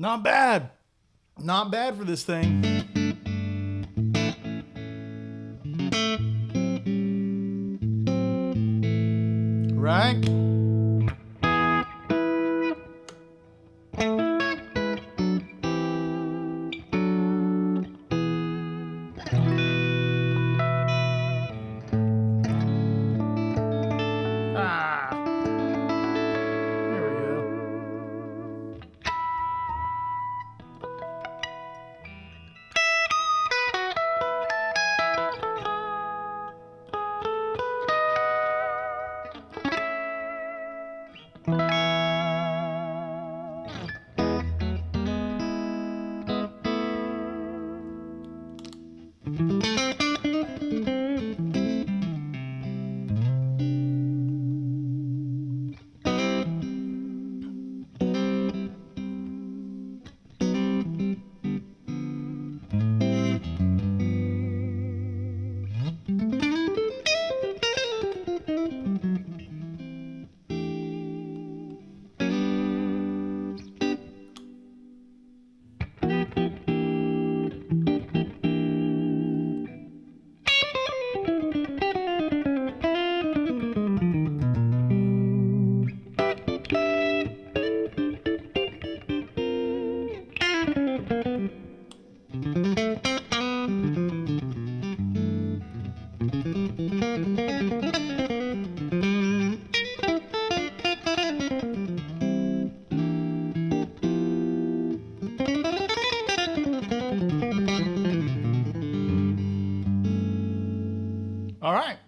Not bad. Not bad for this thing. Right? All right,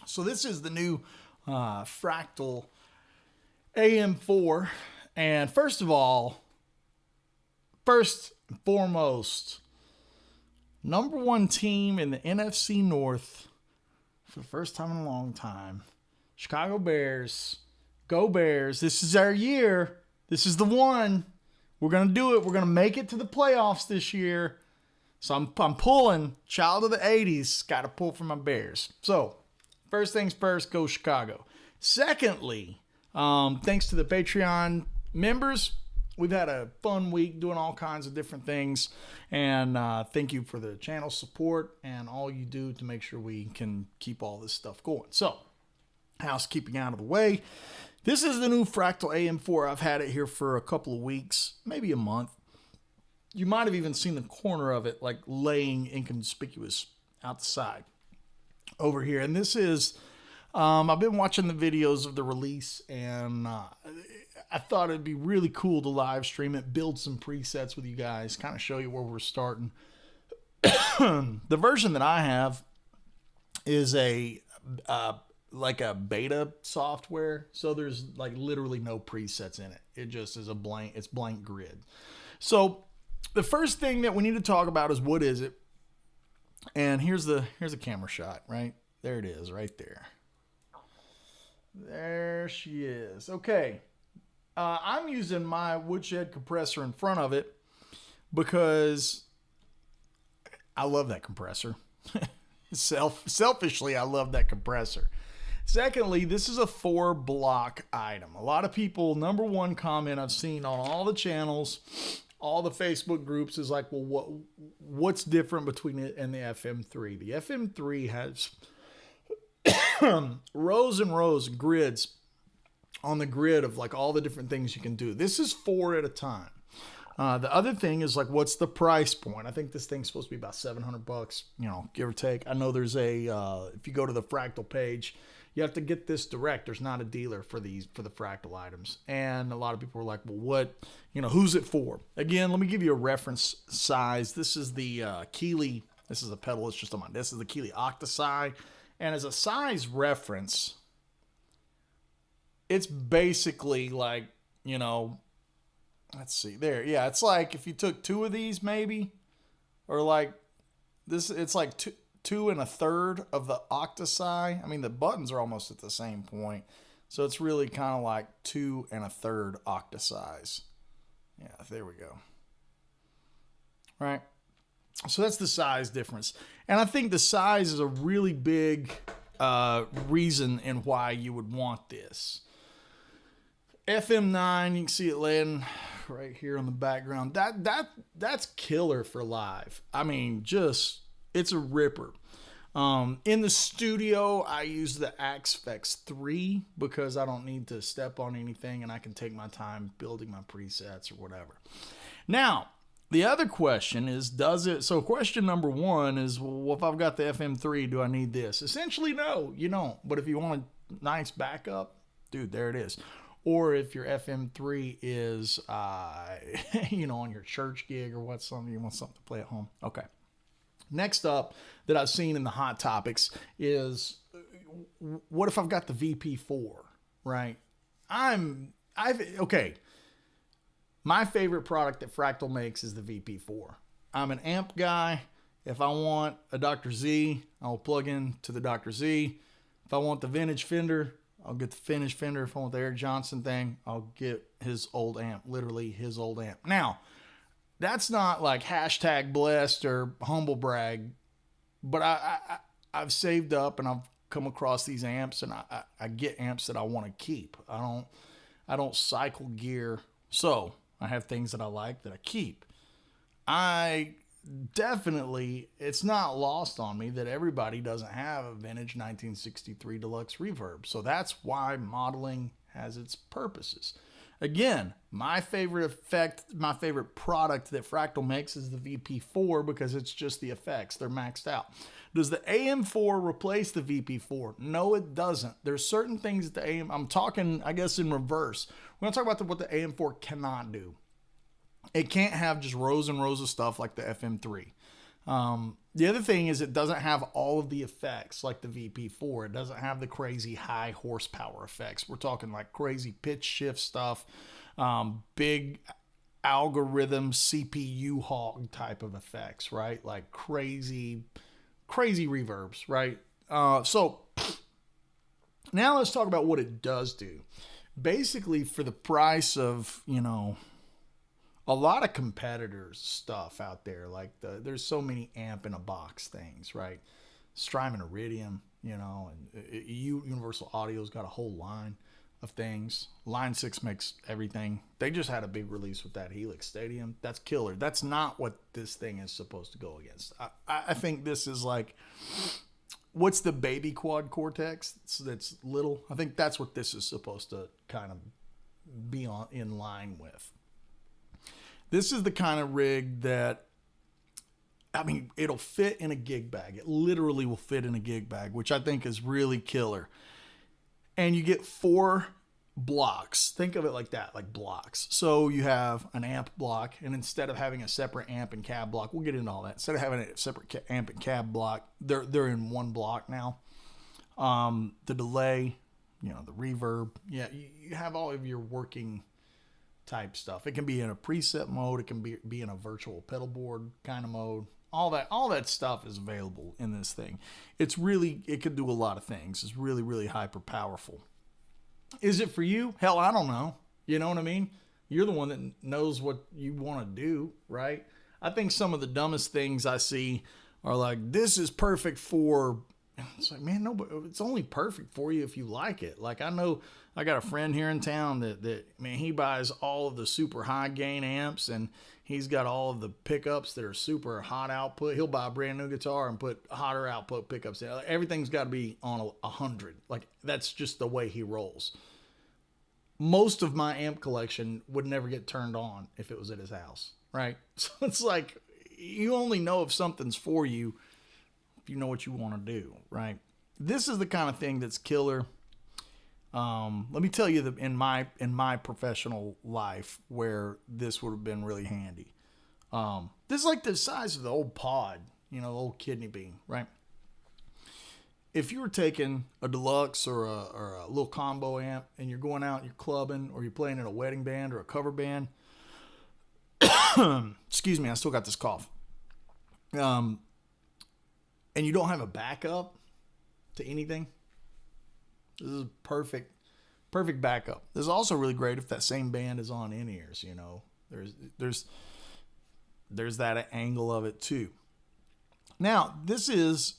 so this is the new Fractal AM4, and first and foremost, #1 team in the NFC North for the first time in a long time, Chicago Bears. Go Bears! This is our year. This is the one. We're gonna do it. We're gonna make it to the playoffs this year. So I'm pulling child of the 80s. Got to pull for my Bears. So first things first, go Chicago. Secondly, thanks to the Patreon members, we've had a fun week doing all kinds of different things. And thank you for the channel support and all you do to make sure we can keep all this stuff going. So housekeeping out of the way. This is the new Fractal AM4. I've had it here for a couple of weeks, maybe a month. You might have even seen the corner of it like laying inconspicuous out the side over here. And this is, I've been watching the videos of the release, and I thought it'd be really cool to live stream it, build some presets with you guys, kind of show you where we're starting. The version that I have is like a beta software. So there's like literally no presets in it. It just is it's blank grid. So the first thing that we need to talk about is what is it? And here's a camera shot, right? There it is, right there. There she is. Okay. I'm using my Woodshed compressor in front of it because I love that compressor. Selfishly, I love that compressor. Secondly, this is a 4-block item. A lot of people, #1 comment I've seen on all the channels, all the Facebook groups is like, well, what's different between it and the FM3? The FM3 has rows and rows of grids on the grid of like all the different things you can do. This is 4 at a time. The other thing is like, what's the price point? I think this thing's supposed to be about $700, give or take. I know there's if you go to the Fractal page, you have to get this direct. There's not a dealer for the Fractal items. And a lot of people are like, well, who's it for? Again, let me give you a reference size. This is the Keeley. This is a pedal. It's just on mine. This is the Keeley Octosi. And as a size reference, it's basically like, let's see there. Yeah, it's like if you took 2 of these maybe, or like this, it's like 2 1/3 of the Octosi. I mean, the buttons are almost at the same point. So it's really kind of like 2 1/3 Octosis. Yeah, there we go. Right. So that's the size difference. And I think the size is a really big reason in why you would want this. FM9, you can see it laying right here on the background. That's killer for live. I mean, it's a ripper. In the studio, I use the Axfex 3 because I don't need to step on anything and I can take my time building my presets or whatever. Now, the other question is, so question #1 is, well, if I've got the FM3, do I need this? Essentially, no, you don't. But if you want a nice backup, dude, there it is. Or if your FM3 is, on your church gig or something, you want something to play at home. Okay. Next up that I've seen in the hot topics is, what if I've got the VP4, right? Okay. My favorite product that Fractal makes is the VP4. I'm an amp guy. If I want a Dr. Z, I'll plug in to the Dr. Z. If I want the vintage Fender, I'll get the vintage Fender. If I want the Eric Johnson thing, I'll get his old amp, literally his old amp. Now, that's not like #blessed or humble brag, but I've saved up and I've come across these amps, and I get amps that I want to keep. I don't cycle gear, so I have things that I like that I keep. It's not lost on me that everybody doesn't have a vintage 1963 Deluxe Reverb. So that's why modeling has its purposes. Again, my favorite effect, my favorite product that Fractal makes is the VP4 because it's just the effects. They're maxed out. Does the AM4 replace the VP4? No, it doesn't. There's certain things that the I'm talking, I guess, in reverse. We're going to talk about what the AM4 cannot do. It can't have just rows and rows of stuff like the FM3. The other thing is it doesn't have all of the effects like the VP4. It doesn't have the crazy high horsepower effects. We're talking like crazy pitch shift stuff, big algorithm CPU hog type of effects, right? Like crazy reverbs, right? So now let's talk about what it does do. Basically, for the price of, a lot of competitors stuff out there, like there's so many amp in a box things, right? Strymon Iridium, and Universal Audio's got a whole line of things. Line 6 makes everything. They just had a big release with that Helix Stadium. That's killer. That's not what this thing is supposed to go against. I think this is like, what's the baby quad Cortex that's little? I think that's what this is supposed to kind of be in line with. This is the kind of rig that, it'll fit in a gig bag. It literally will fit in a gig bag, which I think is really killer. And you get 4 blocks. Think of it like that, like blocks. So you have an amp block, and instead of having a separate amp and cab block, we'll get into all that. Instead of having a separate amp and cab block, they're in one block now. The delay, the reverb, you have all of your working type stuff. It can be in a preset mode. It can be in a virtual pedal board kind of mode. All that stuff is available in this thing. It could do a lot of things. It's really, really hyper powerful. Is it for you? Hell, I don't know. You know what I mean? You're the one that knows what you want to do, right? I think some of the dumbest things I see are like, this is perfect for... It's like, man, no, but it's only perfect for you if you like it. Like, I know I got a friend here in town that he buys all of the super high gain amps, and he's got all of the pickups that are super hot output. He'll buy a brand new guitar and put hotter output pickups in. Everything's got to be on 100. Like, that's just the way he rolls. Most of my amp collection would never get turned on if it was at his house, right? So it's like, you only know if something's for you you know what you want to do, right? This is the kind of thing that's killer. Let me tell you that in my professional life where this would have been really handy. This is like the size of the old pod, the old kidney bean, right? If you were taking a deluxe or a little combo amp and you're going out and you're clubbing or you're playing in a wedding band or a cover band, excuse me, I still got this cough. And you don't have a backup to anything, this is perfect backup. This is also really great if that same band is on in-ears, There's that angle of it too. Now, this is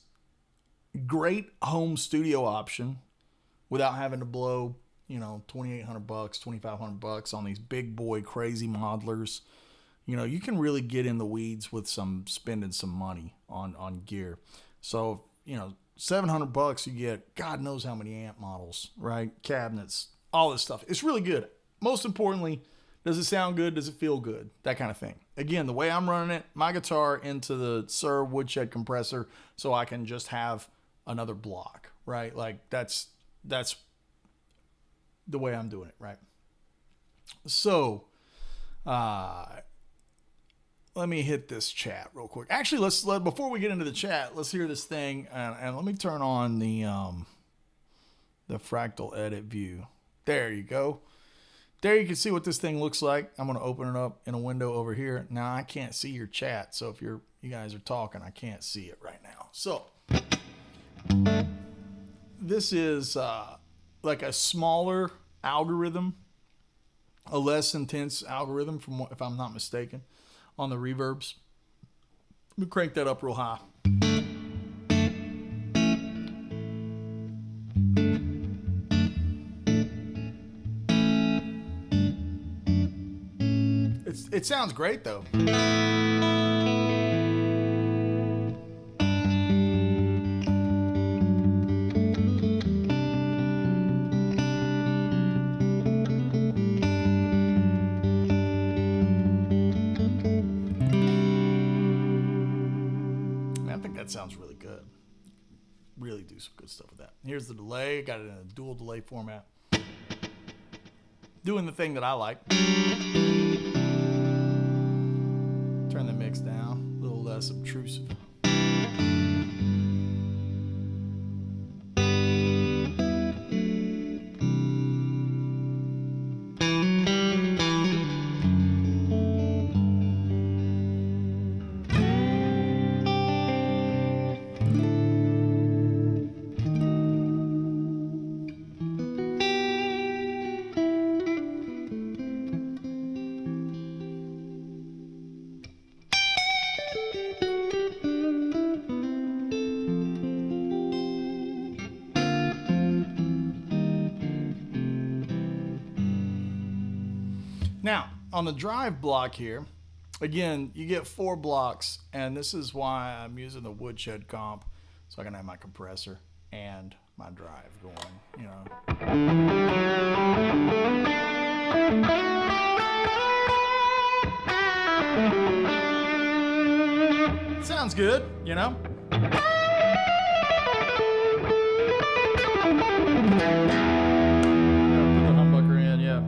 great home studio option without having to blow, $2,800, $2,500 on these big boy crazy modelers. You can really get in the weeds with spending some money on gear. So, $700 you get God knows how many amp models, right? Cabinets, all this stuff. It's really good. Most importantly, does it sound good? Does it feel good? That kind of thing. Again, the way I'm running it, my guitar into the Sir Woodshed compressor so I can just have another block, right? Like that's the way I'm doing it, right? So, let me hit this chat real quick. Actually, before we get into the chat, let's hear this thing, and let me turn on the Fractal edit view. There you go. There you can see what this thing looks like. I'm going to open it up in a window over here. Now I can't see your chat, so if you guys are talking, I can't see it right now. So this is like a smaller algorithm, a less intense algorithm, if I'm not mistaken, on the reverbs. Let me crank that up real high. It sounds great though. That sounds really good. Really do some good stuff with that. Here's the delay. Got it in a dual delay format. Doing the thing that I like. Turn the mix down. A little less obtrusive. Now, on the drive block here, again, you get 4 blocks, and this is why I'm using the Woodshed comp, so I can have my compressor and my drive going, you know. Sounds good, you know. Put the humbucker in, yeah.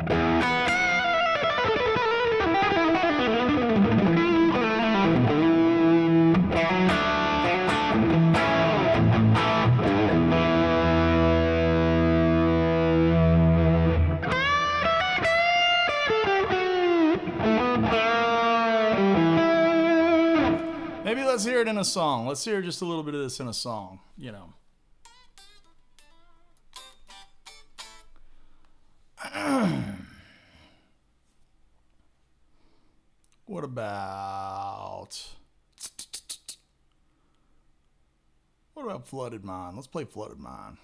Maybe let's hear it in a song. Let's hear just a little bit of this in a song, you know. What about Flooded Mind? Let's play Flooded Mind.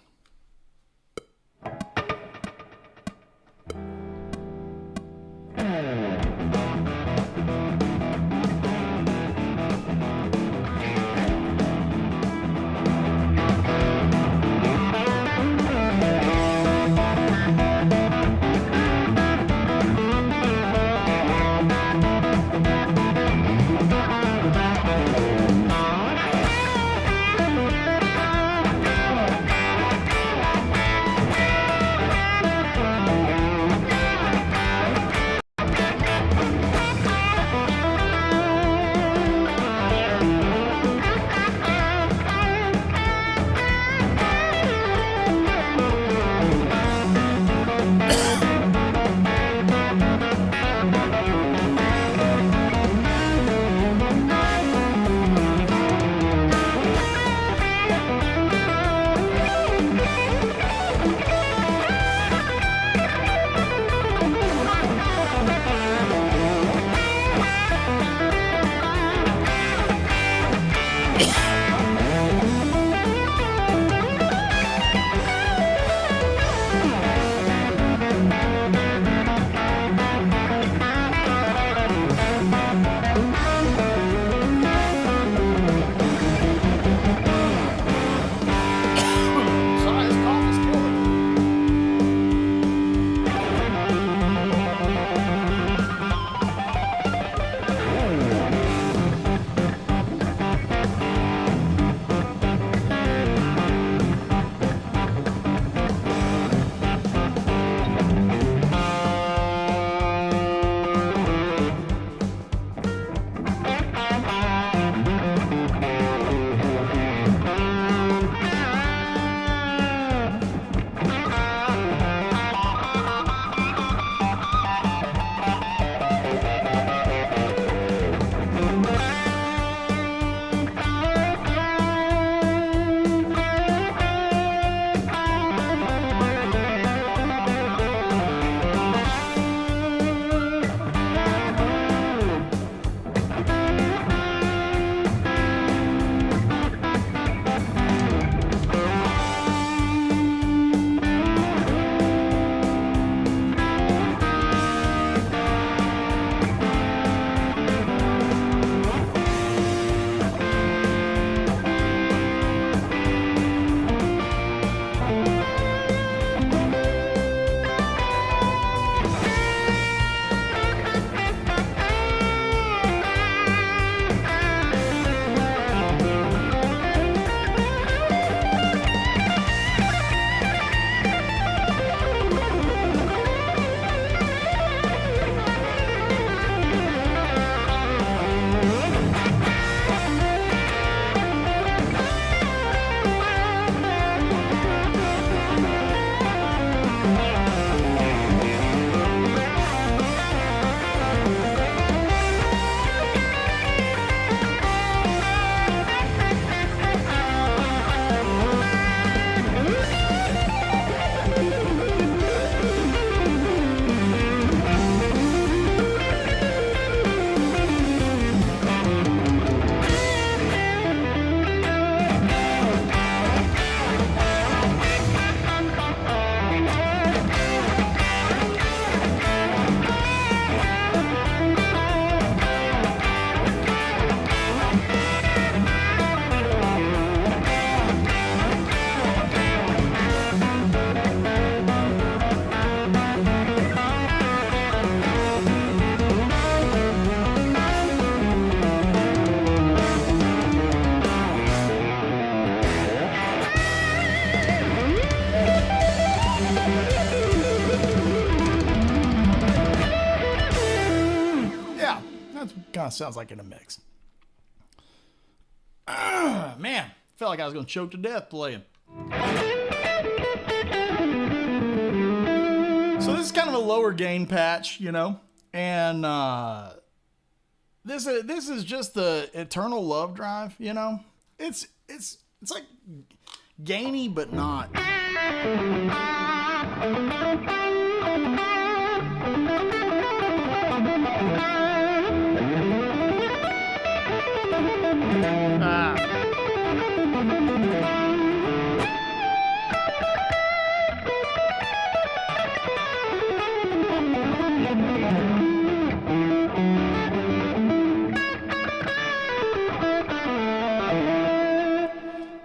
kind of sounds like in a mix. Man, felt like I was going to choke to death playing. So this is kind of a lower gain patch, you know, and this is just the eternal love drive, you know. It's like gainy but not.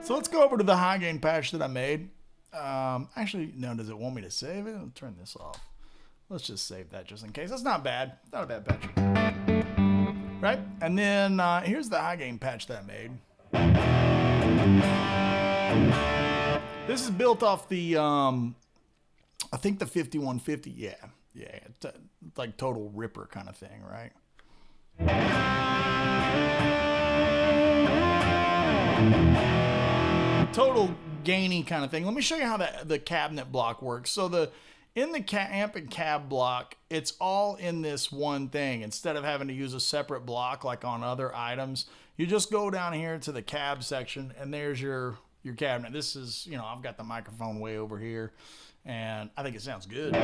So let's go over to the high gain patch that I made. Actually, no, does it want me to save it? I'll turn this off. Let's just save that just in case. That's not bad. Not a bad patch. Right? And then here's the high gain patch that I made. This is built off the, I think the 5150. Yeah. Like total ripper kind of thing, right? Total gainy kind of thing. Let me show you how the cabinet block works. So in the amp and cab block, it's all in this one thing. Instead of having to use a separate block like on other items, you just go down here to the cab section and there's your cabinet. This is, you know, I've got the microphone way over here and I think it sounds good.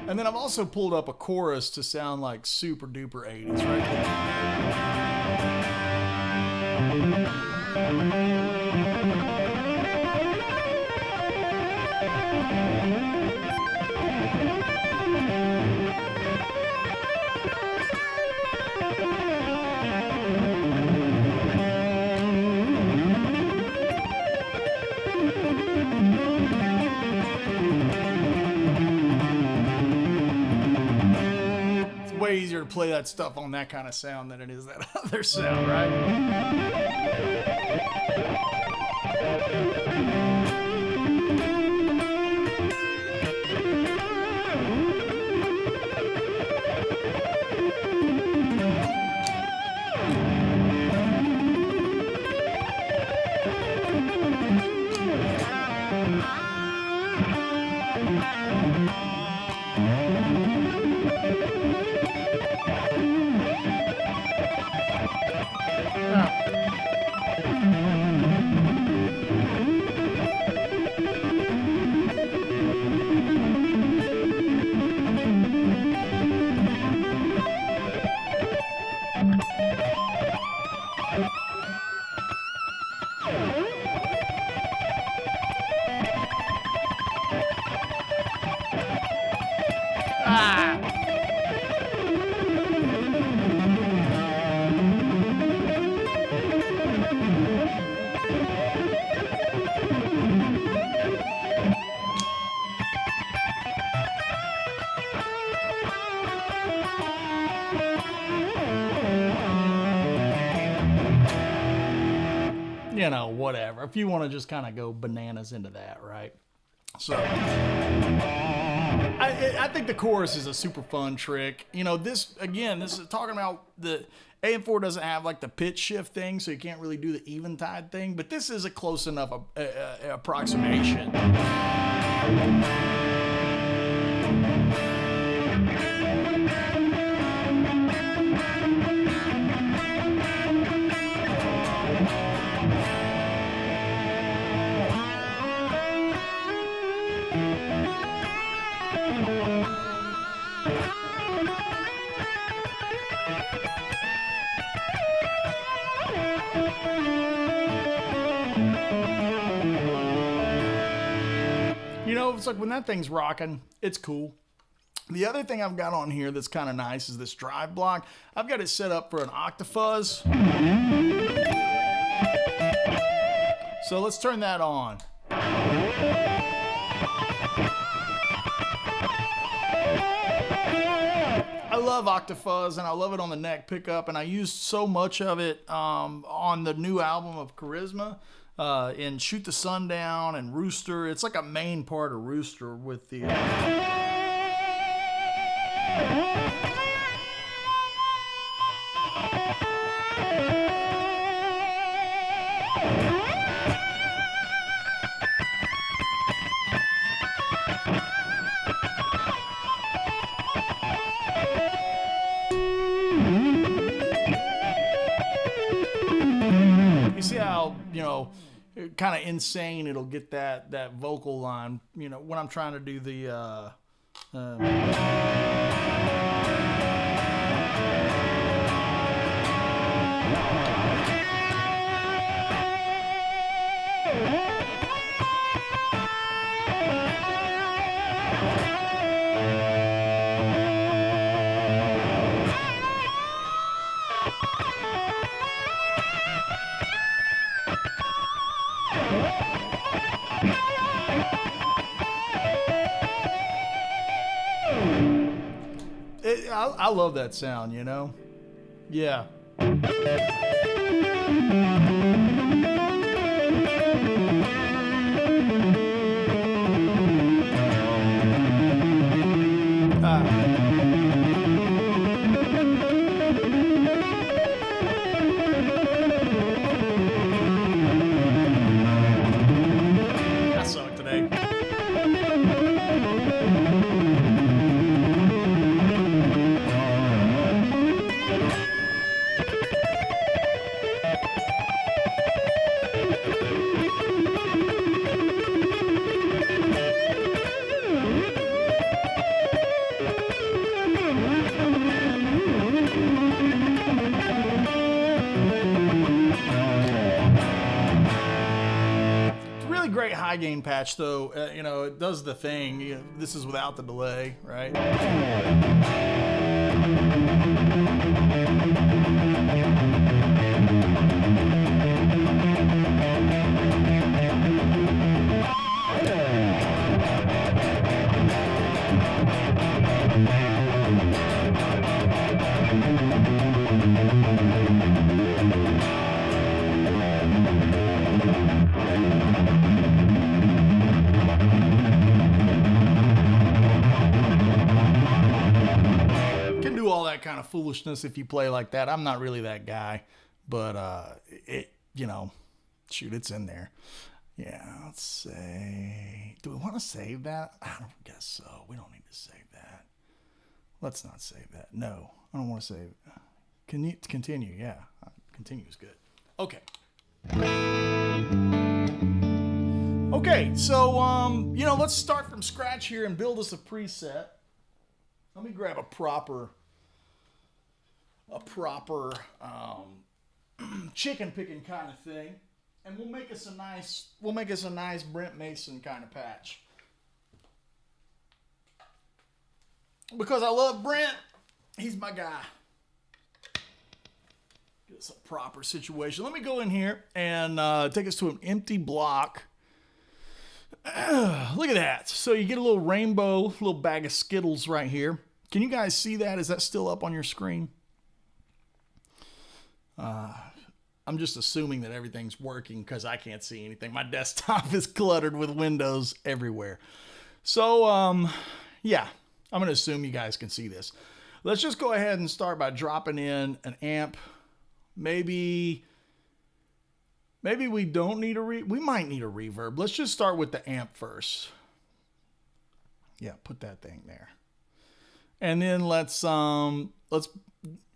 And then I've also pulled up a chorus to sound like super duper 80s right way easier to play that stuff on that kind of sound than it is that other sound, right? You know, whatever. If you want to just kind of go bananas into that, right? So, I think the chorus is a super fun trick. You know, this is talking about the AM4 doesn't have like the pitch shift thing, so you can't really do the eventide thing, but this is a close enough approximation. You know, it's like when that thing's rocking, it's cool. The other thing I've got on here that's kind of nice is this drive block. I've got it set up for an octafuzz. So let's turn that on. I love octafuzz and I love it on the neck pickup, and I used so much of it on the new album of Charisma. in Shoot the Sun Down and Rooster. It's like a main part of Rooster with the... You see how, you know, kind of insane it'll get that vocal line, you know, when I'm trying to do the I love that sound, you know? Yeah. That sucked today. Great high gain patch though, you know, it does the thing. You know, this is without the delay, right? Kind of foolishness if you play like that. I'm not really that guy, but it, you know, shoot, it's in there. Yeah, let's say, do we want to save that? I don't guess so. We don't need to save that. Let's not save that. No, I don't want to save. Can you continue? Yeah, continue is good. Okay. Okay, so you know, let's start from scratch here and build us a preset. Let me grab a proper chicken picking kind of thing, and we'll make us a nice Brent Mason kind of patch. Because I love Brent, he's my guy. Get us a proper situation. Let me go in here and take us to an empty block. Look at that. So you get a little rainbow, little bag of Skittles right here. Can you guys see that? Is that still up on your screen? I'm just assuming that everything's working because I can't see anything. My desktop is cluttered with windows everywhere. So, yeah, I'm going to assume you guys can see this. Let's just go ahead and start by dropping in an amp. Maybe we don't need we might need a reverb. Let's just start with the amp first. Yeah, put that thing there. And then let's you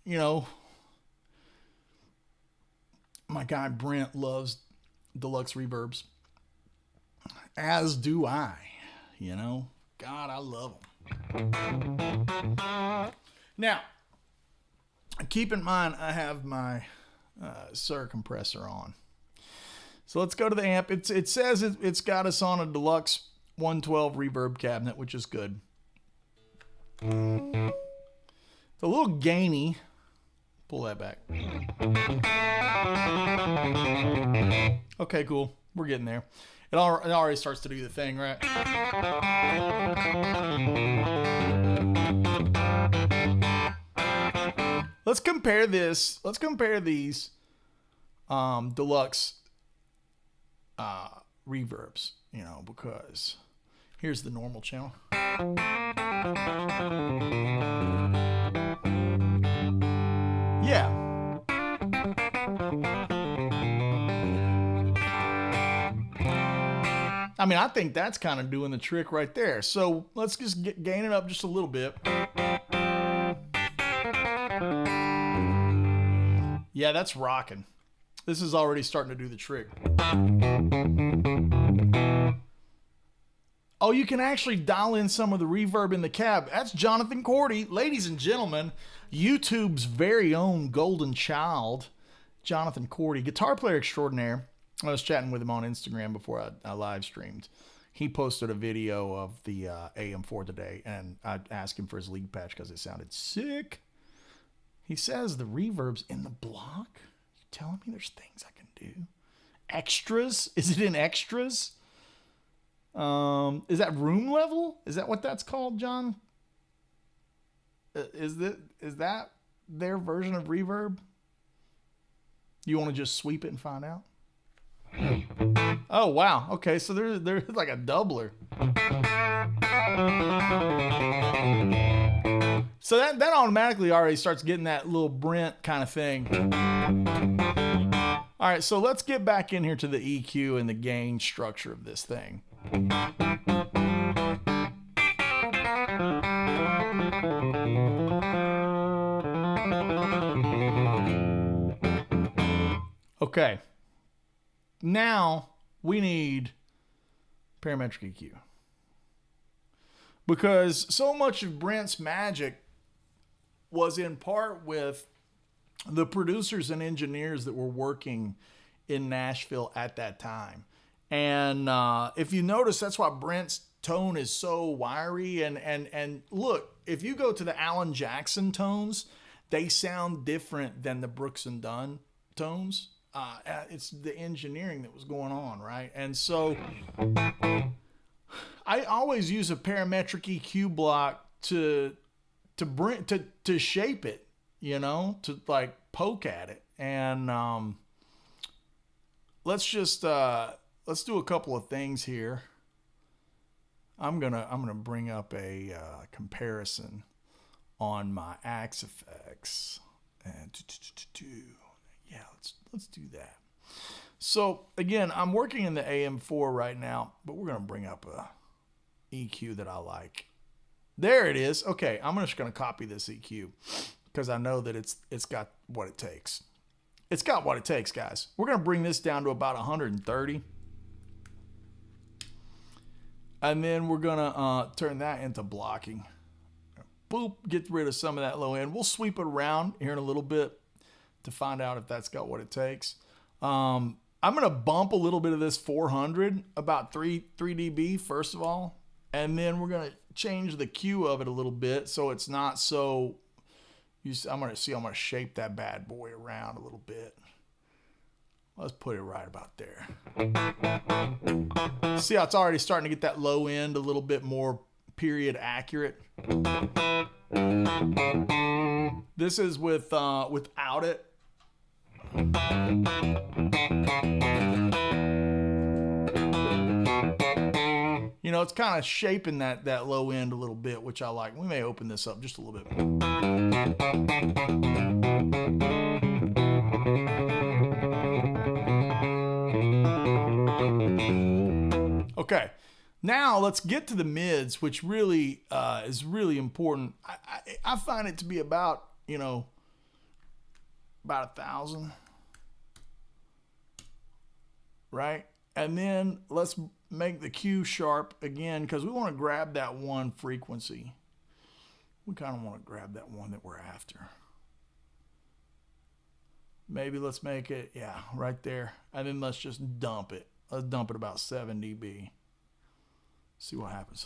know, my guy Brent loves deluxe reverbs, as do I. You know, God, I love them. Now, keep in mind, I have my Sir compressor on. So let's go to the amp. It says it's got us on a deluxe 112 reverb cabinet, which is good. It's a little gainy. Pull that back. Okay, cool. We're getting there. It already starts to do the thing, right? Let's compare this. Let's compare these deluxe reverbs, you know, because here's the normal channel. Yeah. I mean, I think that's kind of doing the trick right there. So let's just gain it up just a little bit. Yeah, that's rocking. This is already starting to do the trick. Oh, you can actually dial in some of the reverb in the cab. That's Jonathan Cordy. Ladies and gentlemen, YouTube's very own golden child, Jonathan Cordy, guitar player extraordinaire. I was chatting with him on Instagram before I live streamed. He posted a video of the AM4 today, and I asked him for his lead patch because it sounded sick. He says the reverb's in the block. You telling me there's things I can do? Extras? Is it in extras? Is that room level? Is that what that's called, John? Is that their version of reverb? You want to just sweep it and find out? Oh, wow. Okay, so there's like a doubler. So that automatically already starts getting that little Brent kind of thing. All right, so let's get back in here to the EQ and the gain structure of this thing. Okay. Now we need parametric EQ. Because so much of Brent's magic was in part with the producers and engineers that were working in Nashville at that time. And if you notice, that's why Brent's tone is so wiry. And look, if you go to the Alan Jackson tones, they sound different than the Brooks and Dunn tones. It's the engineering that was going on, right? And so I always use a parametric EQ block to shape it, you know, to like poke at it. And let's do a couple of things here. I'm gonna bring up a comparison on my Axe Effects, and yeah, let's do that. So again, I'm working in the AM4 right now, but we're gonna bring up a EQ that I like. There it is. Okay, I'm just gonna copy this EQ because I know that it's got what it takes. It's got what it takes, guys. We're gonna bring this down to about 130. And then we're gonna turn that into blocking. Boop, get rid of some of that low end. We'll sweep it around here in a little bit to find out if that's got what it takes. I'm gonna bump a little bit of this 400, about 3 dB first of all, and then we're gonna change the Q of it a little bit so it's not so. I'm gonna shape that bad boy around a little bit. Let's put it right about there. See how it's already starting to get that low end a little bit more period accurate. This is without it. You know, it's kind of shaping that low end a little bit, which I like. We may open this up just a little bit. Okay, now let's get to the mids, which really is really important. I find it to be about, you know, about 1,000, right? And then let's make the Q sharp again because we want to grab that one frequency. We kind of want to grab that one that we're after. Maybe let's make it, yeah, right there. And then let's just dump it. Let's dump it about 7 dB. See what happens.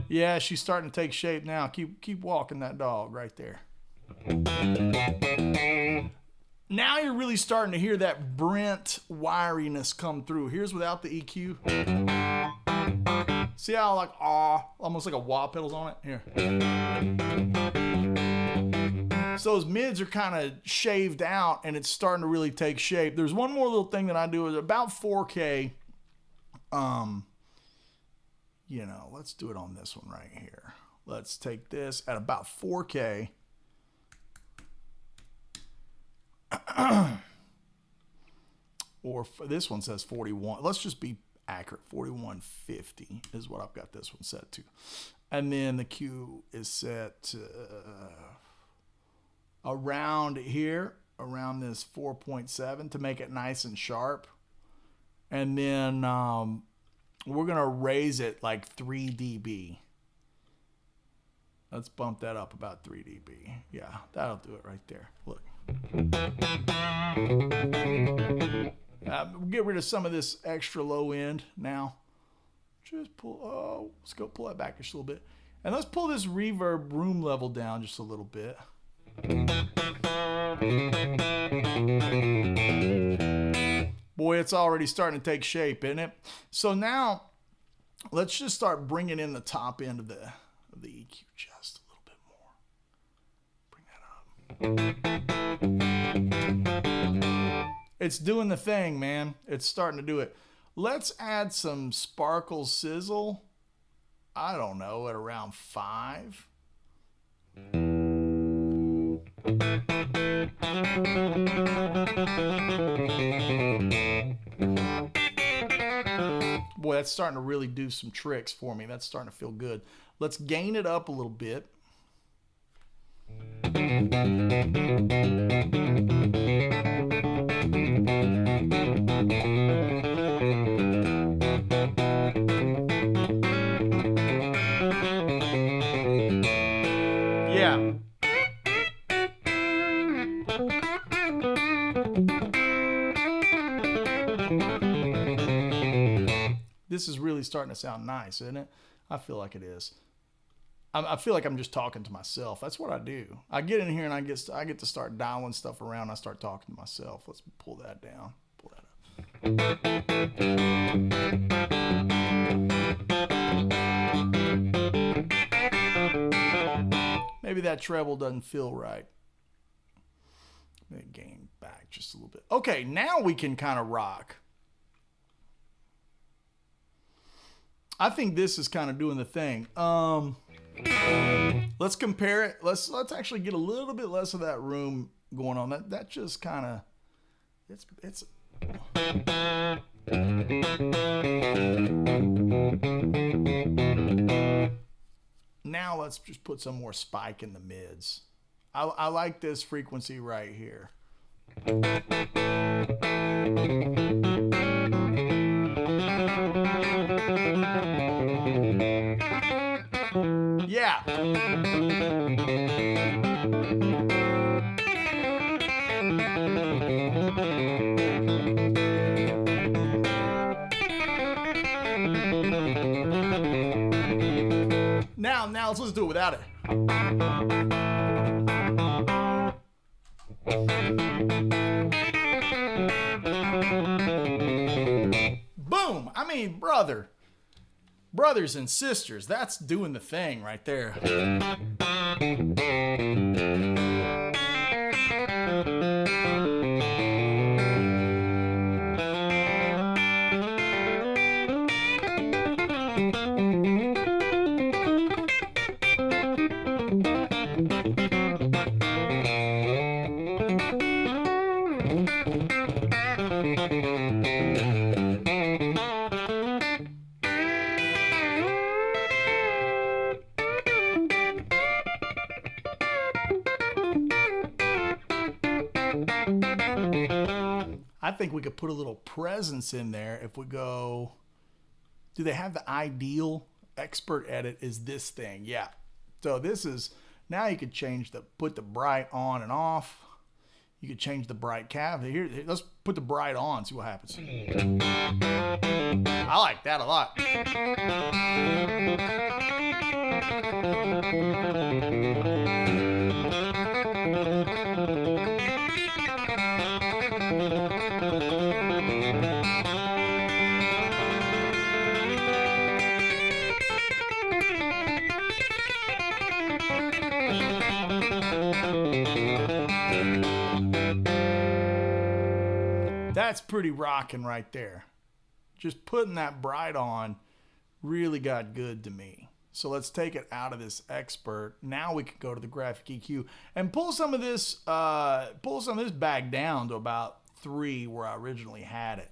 Yeah, she's starting to take shape now. Keep walking that dog right there. Now you're really starting to hear that Brent wiriness come through. Here's without the EQ. See how like almost like a wah pedals on it? Here. So those mids are kind of shaved out and it's starting to really take shape. There's one more little thing that I do is about 4K. You know, let's do it on this one right here. Let's take this at about 4K. Or this one says 41. Let's just be accurate. 4150 is what I've got this one set to. And then the Q is set around here, around this 4.7 to make it nice and sharp. And then we're going to raise it like 3 dB. Let's bump that up about 3 dB. Yeah, that'll do it right there. Look. Get rid of some of this extra low end now. Just pull, let's go pull that back just a little bit. And let's pull this reverb room level down just a little bit. Boy, it's already starting to take shape, isn't it? So now, let's just start bringing in the top end of the EQ just a little bit more. Bring that up. It's doing the thing, man. It's starting to do it. Let's add some sparkle sizzle. I don't know, at around 5. Boy, that's starting to really do some tricks for me. That's starting to feel good. Let's gain it up a little bit. Yeah. This is really starting to sound nice, isn't it? I feel like it is. I feel like I'm just talking to myself. That's what I do. I get in here and I get to start dialing stuff around. I start talking to myself. Let's pull that down. Pull that up. Maybe that treble doesn't feel right. Maybe gain back just a little bit. Okay, now we can kind of rock. I think this is kind of doing the thing. Let's compare it. Let's actually get a little bit less of that room going on. That just kind of it's now let's just put some more spike in the mids. I like this frequency right here. Yeah. Now let's do it without it. Boom! I mean, brothers and sisters, that's doing the thing right there. I think we could put a little presence in there if we go, do they have the ideal expert edit is this thing? Yeah. So this is, now you could change put the bright on and off. You could change the bright cavity. Here, let's put the bright on, see what happens. I like that a lot. That's pretty rocking right there. Just putting that bright on really got good to me. So let's take it out of this expert. Now we can go to the graphic EQ and pull some of this back down to about 3 where I originally had it.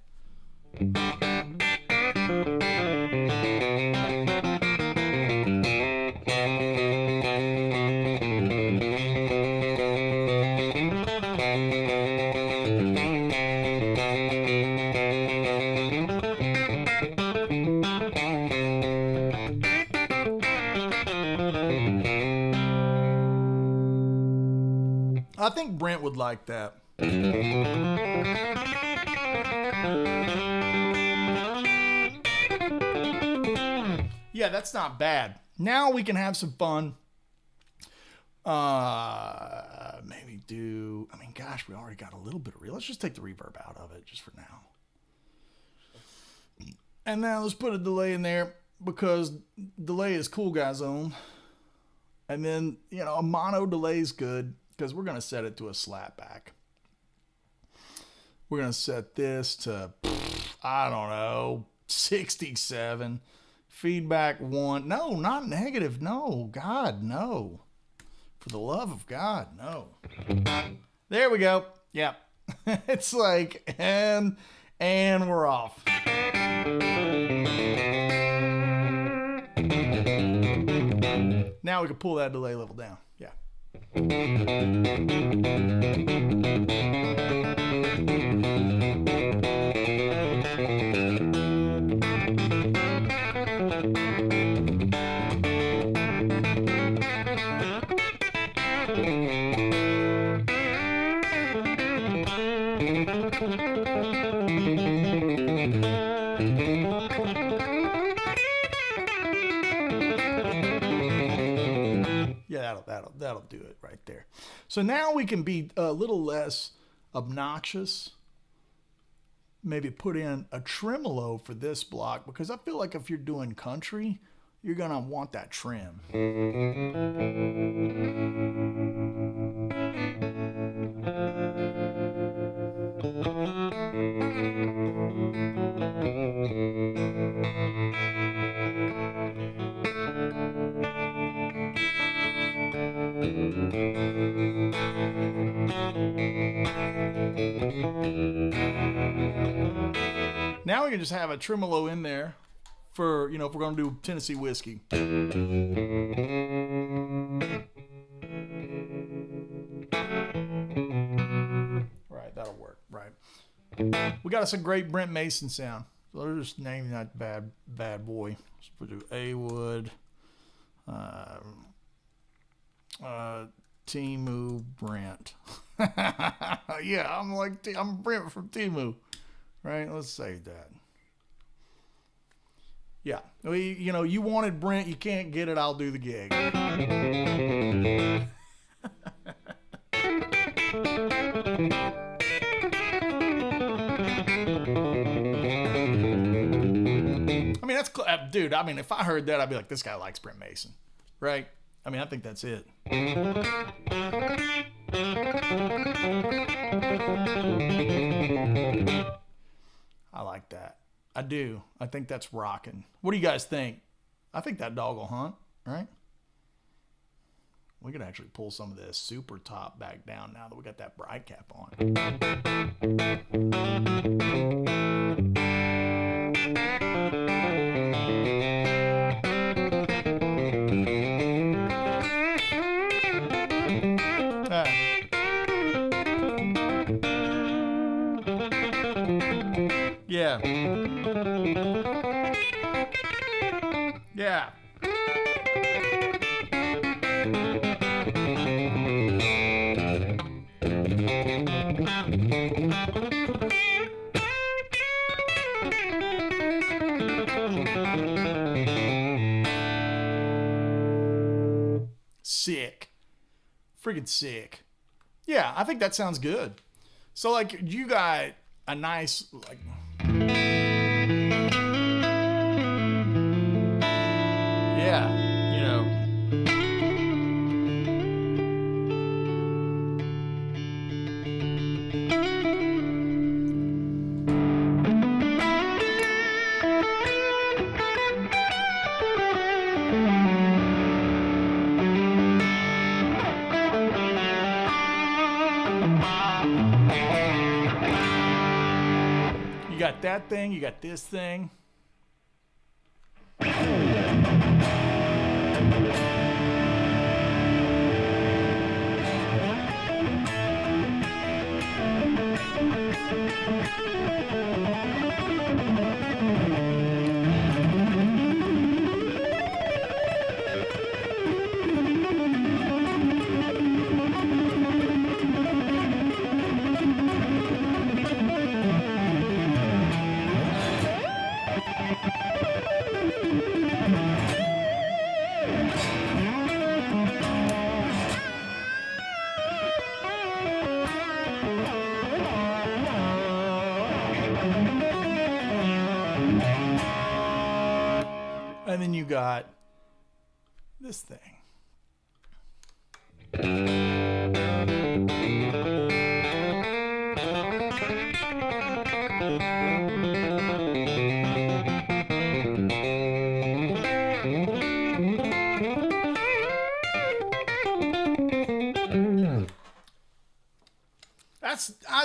I think Brent would like that. Yeah, that's not bad. Now we can have some fun. Maybe do, I mean, gosh, we already got a little bit of real. Let's just take the reverb out of it just for now. And now let's put a delay in there because delay is cool guy zone. And then, you know, a mono delay is good because we're going to set it to a slapback. We're going to set this to, I don't know, 67. Feedback 1. No, not negative. No, God, no. For the love of God, no. There we go. Yeah. It's like, and we're off. Now we can pull that delay level down. Yeah. Yeah, that'll do it right there. So now we can be a little less obnoxious. Maybe put in a tremolo for this block because I feel like if you're doing country, you're gonna want that trim. Now we can just have a tremolo in there for, you know, if we're going to do Tennessee whiskey. Right, that'll work, right. We got us a great Brent Mason sound. So let's just name that bad boy. Let's do A-Wood, Timu Brent. Yeah, I'm Brent from Timu. Right, let's save that. Yeah, you wanted Brent, you can't get it, I'll do the gig. I mean, that's, dude, I mean, if I heard that, I'd be like, this guy likes Brent Mason, right? I mean, I think that's it. I like that. I do. I think that's rocking. What do you guys think? I think that dog will hunt, right? We could actually pull some of this super top back down now that we got that bright cap on. Yeah. Yeah. Sick. Freaking sick. Yeah, I think that sounds good. So, like, you got a nice, like... Yeah, you know. that thing, you got this thing. And then you got this thing.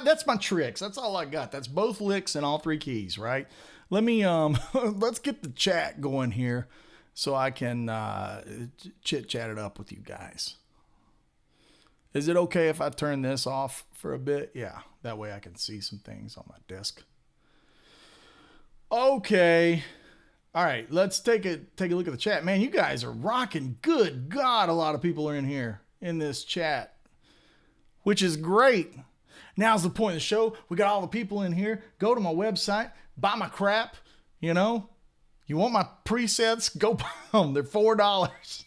That's my tricks. That's all I got. That's both licks and all three keys, right? Let me let's get the chat going here so I can chit chat it up with you guys. Is it okay if I turn this off for a bit? Yeah, that way I can see some things on my desk. Okay. All right, let's take a look at the chat. Man, you guys are rocking. Good God, a lot of people are in here in this chat, which is great. Now's the point of the show. We got all the people in here. Go to my website, buy my crap. You know, you want my presets? Go buy them. They're $4.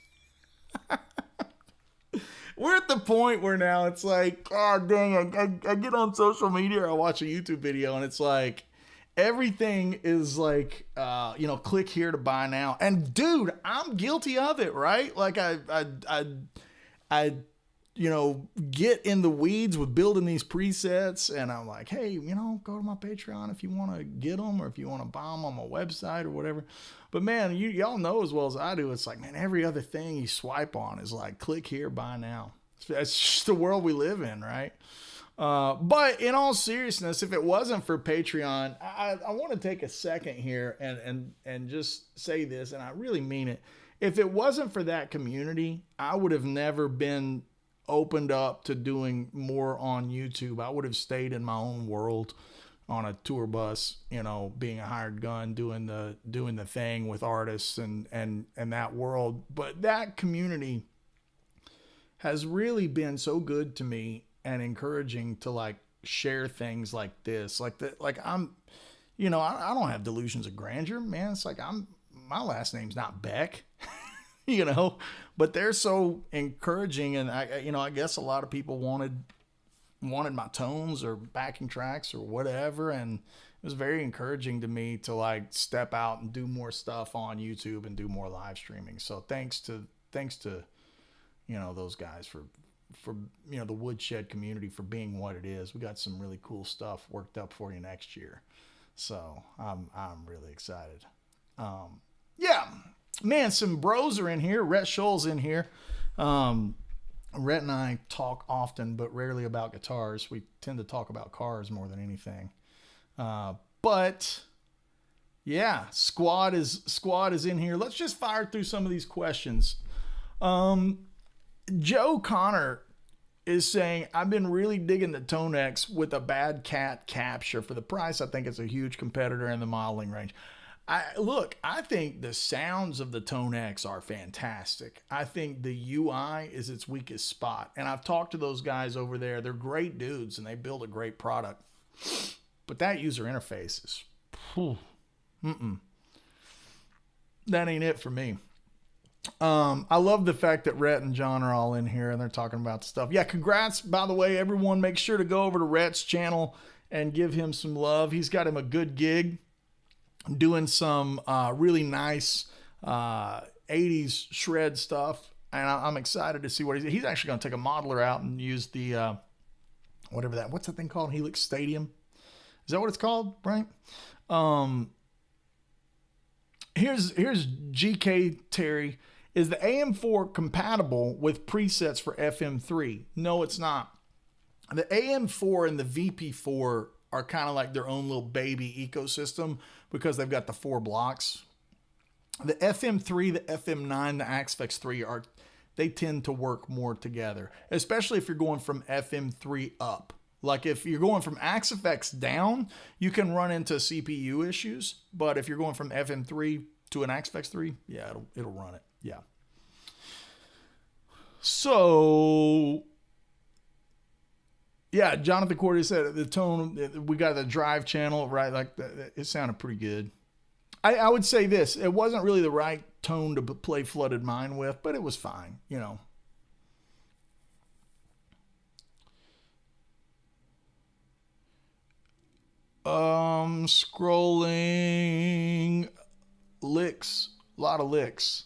We're at the point where now it's like, oh, dang, I get on social media or I watch a YouTube video and it's like, everything is like, click here to buy now. And dude, I'm guilty of it, right? Like I get in the weeds with building these presets and I'm like, hey, go to my Patreon if you want to get them or if you want to buy them on my website or whatever. But man, y'all know as well as I do, it's like, man, every other thing you swipe on is like, click here, buy now. That's just the world we live in, right? But in all seriousness, if it wasn't for Patreon, I want to take a second here and just say this, and I really mean it. If it wasn't for that community, I would have never been opened up to doing more on YouTube. I would have stayed in my own world on a tour bus, being a hired gun, doing the thing with artists and that world. But that community has really been so good to me and encouraging to like share things like this, I don't have delusions of grandeur, man. It's like my last name's not Beck, but they're so encouraging. And I guess a lot of people wanted my tones or backing tracks or whatever. And it was very encouraging to me to like step out and do more stuff on YouTube and do more live streaming. So thanks to, those guys for the Woodshed community for being what it is. We got some really cool stuff worked up for you next year. So I'm really excited. Yeah, man, some bros are in here. Rhett Scholl's in here. Rhett and I talk often, but rarely about guitars. We tend to talk about cars more than anything. But yeah, squad is in here. Let's just fire through some of these questions. Joe Connor is saying, I've been really digging the Tone X with a bad cat capture. For the price, I think it's a huge competitor in the modeling range. I think the sounds of the Tone X are fantastic. I think the UI is its weakest spot. And I've talked to those guys over there. They're great dudes and they build a great product. But that user interface is, that ain't it for me. I love the fact that Rhett and John are all in here and they're talking about the stuff. Yeah, congrats, by the way, everyone. Make sure to go over to Rhett's channel and give him some love. He's got him a good gig doing some really nice 80s shred stuff. And I'm excited to see what he's actually going to take a modeler out and use the, what's that thing called? Helix Stadium. Is that what it's called, Brian? Here's GK Terry. Is the AM4 compatible with presets for FM3? No, it's not. The AM4 and the VP4 are kind of like their own little baby ecosystem because they've got the 4 blocks. The FM3, the FM9, the Axfex 3 they tend to work more together, especially if you're going from FM3 up. Like if you're going from Axfex down, you can run into CPU issues, but if you're going from FM3 to an Axfex 3, yeah, it'll run it. Yeah. So, yeah, Jonathan Cordy said the tone, we got the drive channel, right? Like it sounded pretty good. I would say this, it wasn't really the right tone to play Flooded Mind with, but it was fine, you know. Scrolling licks, a lot of licks.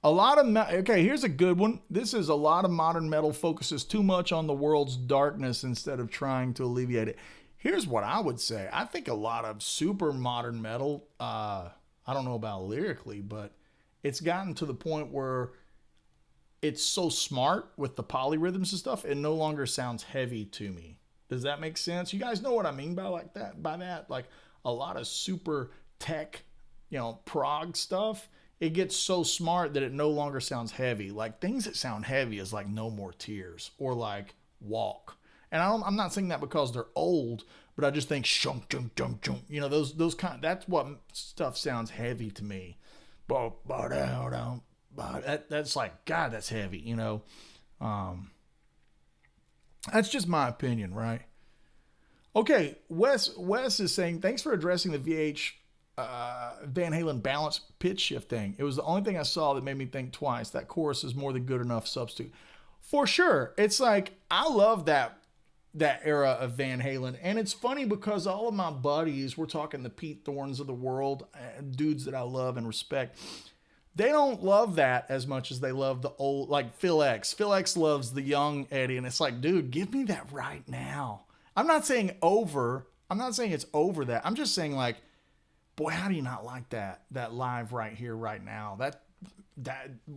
Okay, here's a good one. This is a lot of modern metal focuses too much on the world's darkness instead of trying to alleviate it. Here's what I would say. I think a lot of super modern metal, I don't know about lyrically, but it's gotten to the point where it's so smart with the polyrhythms and stuff, it no longer sounds heavy to me. Does that make sense? You guys know what I mean by that? Like a lot of super tech, prog stuff. It gets so smart that it no longer sounds heavy. Like things that sound heavy is like No More Tears or like Walk. And I'm not saying that because they're old, but I just think shunk, junk, junk, junk. Those kind. That's what stuff sounds heavy to me. That's like, God, that's heavy. That's just my opinion, right? Okay, Wes is saying, thanks for addressing the Van Halen balance pitch shift thing. It was the only thing I saw that made me think twice. That chorus is more than good enough substitute. For sure. It's like, I love that era of Van Halen. And it's funny because all of my buddies, we're talking the Pete Thorns of the world, dudes that I love and respect, they don't love that as much as they love the old, like Phil X. Phil X loves the young Eddie, and it's like, dude, give me that right now. I'm not saying it's over that. I'm just saying, like, boy, how do you not like that live right here, right now? That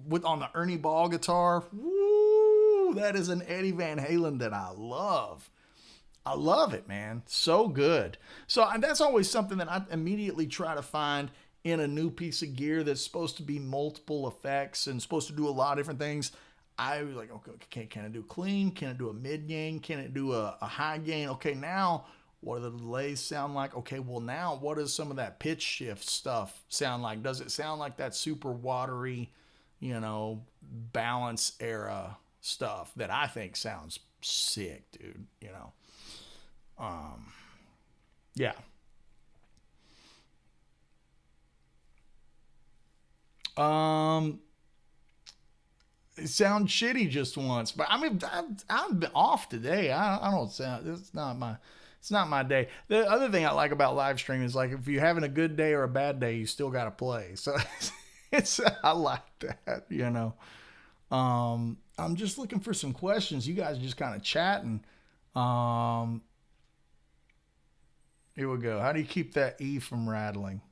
with on the Ernie Ball guitar, woo, that is an Eddie Van Halen that I love. I love it, man. So good. So that's always something that I immediately try to find in a new piece of gear that's supposed to be multiple effects and supposed to do a lot of different things. I was like, okay, can it do clean? Can it do a mid gain? Can it do a high gain? Okay, now what do the delays sound like? Okay, well now what does some of that pitch shift stuff sound like? Does it sound like that super watery, balance era stuff that I think sounds sick, dude, yeah. It sounds shitty just once, but I mean, I've been off today. I don't sound, it's not my day. The other thing I like about live streaming is like, if you're having a good day or a bad day, you still got to play. So I like that, I'm just looking for some questions. You guys are just kind of chatting. Here we go. How do you keep that E from rattling?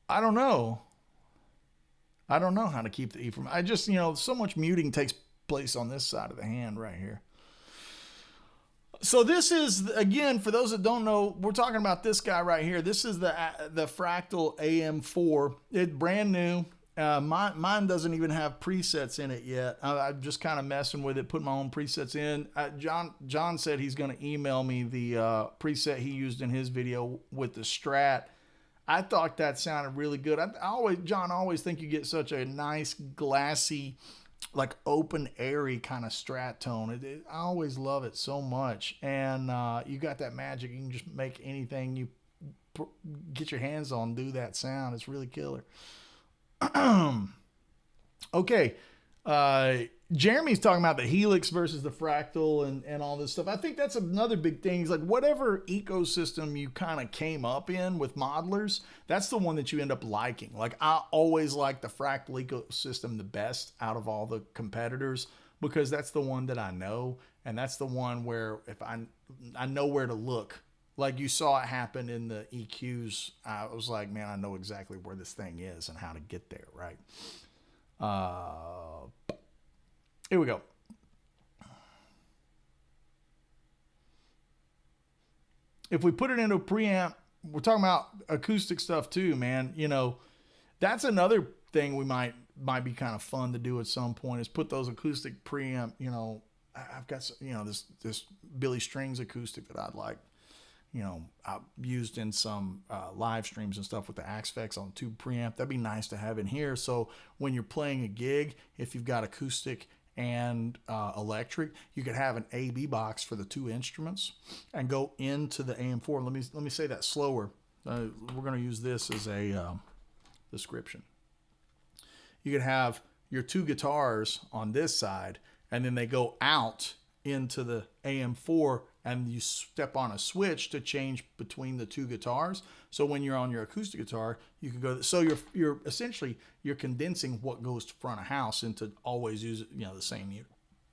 I don't know how to keep the E from. I just, so much muting takes place on this side of the hand right here. So this is, again, for those that don't know, we're talking about this guy right here. This is the Fractal AM4. It's brand new. Mine doesn't even have presets in it yet. I'm just kind of messing with it, putting my own presets in. John said he's going to email me the preset he used in his video with the Strat. I thought that sounded really good. John, I always think you get such a nice, glassy, like open, airy kind of Strat tone. I always love it so much. And you got that magic. You can just make anything you get your hands on do that sound. It's really killer. Okay. Jeremy's talking about the Helix versus the Fractal and all this stuff. I think that's another big thing. Is like whatever ecosystem you kind of came up in with modelers, that's the one that you end up liking. Like I always like the Fractal ecosystem the best out of all the competitors because that's the one that I know, and that's the one where if I know where to look. Like you saw it happen in the EQs. I was like, man, I know exactly where this thing is and how to get there, right? Here we go. if we put it into a preamp, we're talking about acoustic stuff too, man. You know, that's another thing we might be kind of fun to do at some point, is put those acoustic preamp, you know, I've got, you know, this Billy Strings acoustic that I'd like, you know, I've used in some live streams and stuff with the Axfex on tube preamp. That'd be nice to have in here. So when you're playing a gig, if you've got acoustic and electric, you could have an AB box for the two instruments and go into the AM4. Let me say that slower. We're going to use this as a description. You could have your two guitars on this side, and then they go out into the AM4, and you step on a switch to change between the two guitars. So when you're on your acoustic guitar, you can go. So you're essentially condensing what goes to front of house into always use, you know, the same unit.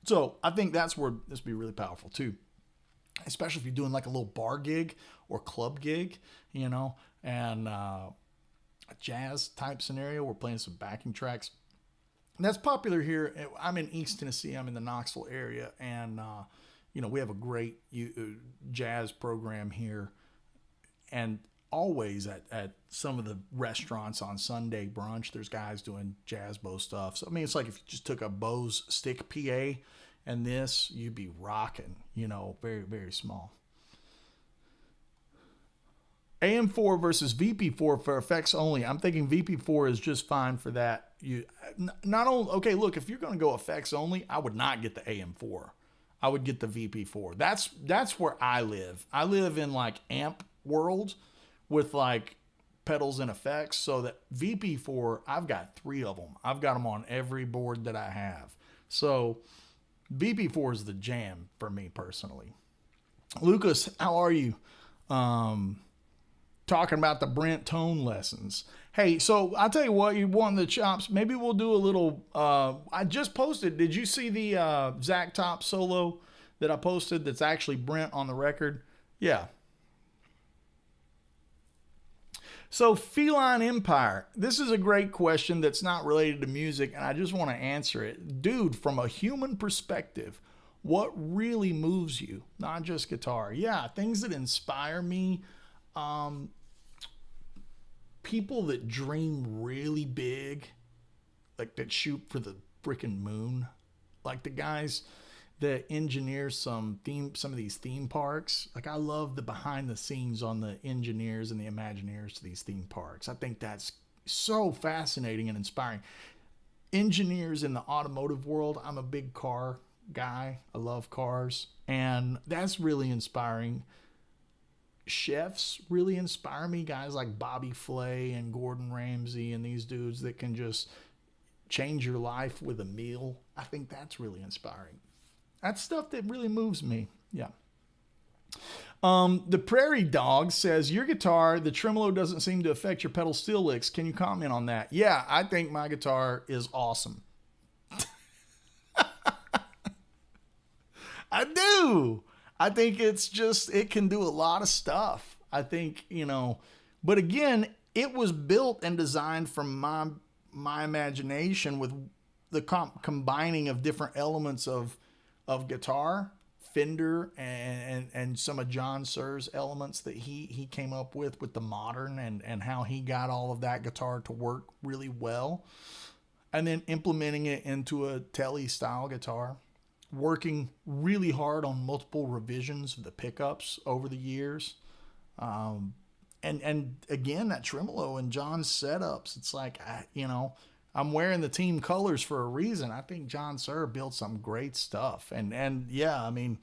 So I think that's where this would be really powerful too, especially if you're doing like a little bar gig or club gig, you know, and a jazz type scenario. We're playing some backing tracks. And that's popular here. I'm in East Tennessee. I'm in the Knoxville area, and you know, we have a great jazz program here, and always at some of the restaurants on Sunday brunch, there's guys doing jazz bow stuff. So I mean, it's like if you just took a Bose stick PA and this, you'd be rocking, you know, very, very small. AM4 versus VP4 for effects only. I'm thinking VP4 is just fine for that. You not only, okay, look, if you're going to go effects only, I would not get the AM4. I would get the VP4. That's where I live. I live in like amp world with like pedals and effects. So that VP4, I've got 3 of them. I've got them on every board that I have. So VP4 is the jam for me personally. Lucas, how are you? Talking about the Brent tone lessons. Hey, so I'll tell you what, you want the chops. Maybe we'll do a little, I just posted, did you see the Zach Top solo that I posted that's actually Brent on the record? Yeah. So Feline Empire, this is a great question that's not related to music, and I just want to answer it. Dude, from a human perspective, what really moves you? Not just guitar. Yeah, things that inspire me. People that dream really big, like that shoot for the freaking moon, like the guys that engineer some of these theme parks. Like I love the behind the scenes on the engineers and the Imagineers to these theme parks. I think that's so fascinating and inspiring. Engineers in the automotive world, I'm a big car guy. I love cars, and that's really inspiring. Chefs really inspire me, guys like Bobby Flay and Gordon Ramsay and these dudes that can just change your life with a meal. I think that's really inspiring. That's stuff that really moves me. Yeah. The Prairie Dog says, your guitar, the tremolo doesn't seem to affect your pedal steel licks. Can you comment on that? Yeah, I think my guitar is awesome. I do. I think it's just, it can do a lot of stuff. I think, you know, but again, it was built and designed from my imagination with the combining of different elements of guitar, Fender, and some of John Suhr's elements that he came up with the modern and how he got all of that guitar to work really well. And then implementing it into a Tele style guitar. Working really hard on multiple revisions of the pickups over the years. And again, that tremolo and John's setups, it's like, you know, I'm wearing the team colors for a reason. I think John Suhr built some great stuff. And yeah, I mean,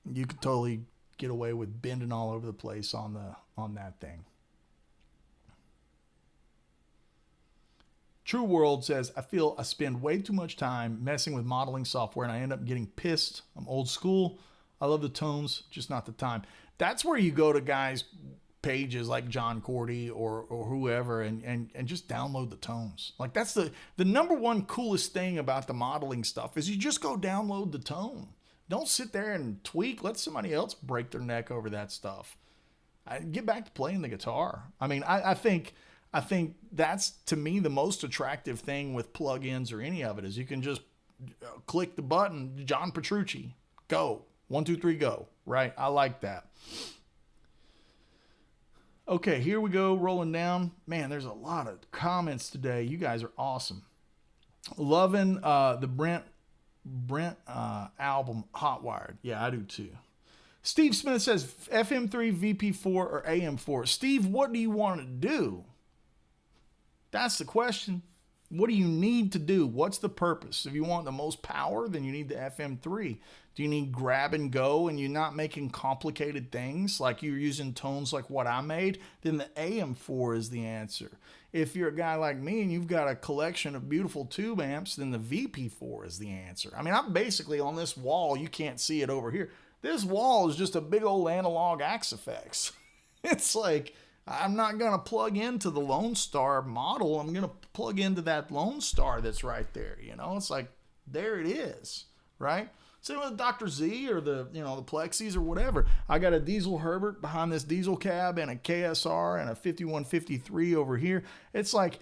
you could totally get away with bending all over the place on that thing. True World says, I feel I spend way too much time messing with modeling software and I end up getting pissed. I'm old school. I love the tones, just not the time. That's where you go to guys' pages like John Cordy or whoever and just download the tones. Like that's the number one coolest thing about the modeling stuff is you just go download the tone. Don't sit there and tweak. Let somebody else break their neck over that stuff. Get back to playing the guitar. I mean, I think that's, to me, the most attractive thing with plugins or any of it is you can just click the button, John Petrucci, go. 1, 2, 3, go. Right? I like that. Okay, here we go, rolling down. Man, there's a lot of comments today. You guys are awesome. Loving the Brent album, Hotwired. Yeah, I do too. Steve Smith says FM3, VP4, or AM4. Steve, what do you want to do? That's the question. What do you need to do? What's the purpose? If you want the most power, then you need the FM3. Do you need grab and go and you're not making complicated things like you're using tones like what I made? Then the AM4 is the answer. If you're a guy like me and you've got a collection of beautiful tube amps, then the VP4 is the answer. I mean, I'm basically on this wall. You can't see it over here. This wall is just a big old analog Axe effects. It's like, I'm not going to plug into the Lone Star model. I'm going to plug into that Lone Star that's right there. You know, it's like, there it is, right? Same with the Dr. Z or the, the Plexis or whatever. I got a Diesel Herbert behind this diesel cab and a KSR and a 5153 over here. It's like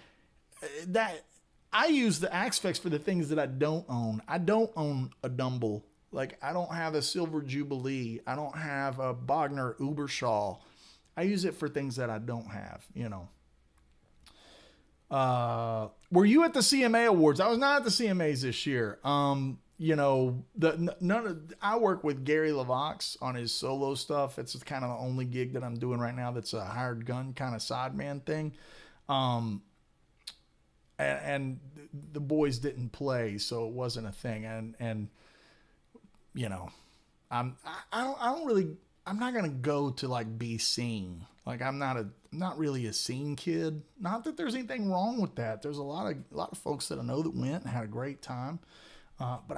that. I use the Axe effects for the things that I don't own. I don't own a Dumble. Like, I don't have a Silver Jubilee. I don't have a Bogner Ubershaw. I use it for things that I don't have, Were you at the CMA Awards? I was not at the CMAs this year. I work with Gary LaVox on his solo stuff. It's kind of the only gig that I'm doing right now that's a hired gun kind of sideman thing. And the boys didn't play, so it wasn't a thing. I'm not going to go to like be seen. Like I'm not really a scene kid. Not that there's anything wrong with that. There's a lot of folks that I know that went and had a great time. But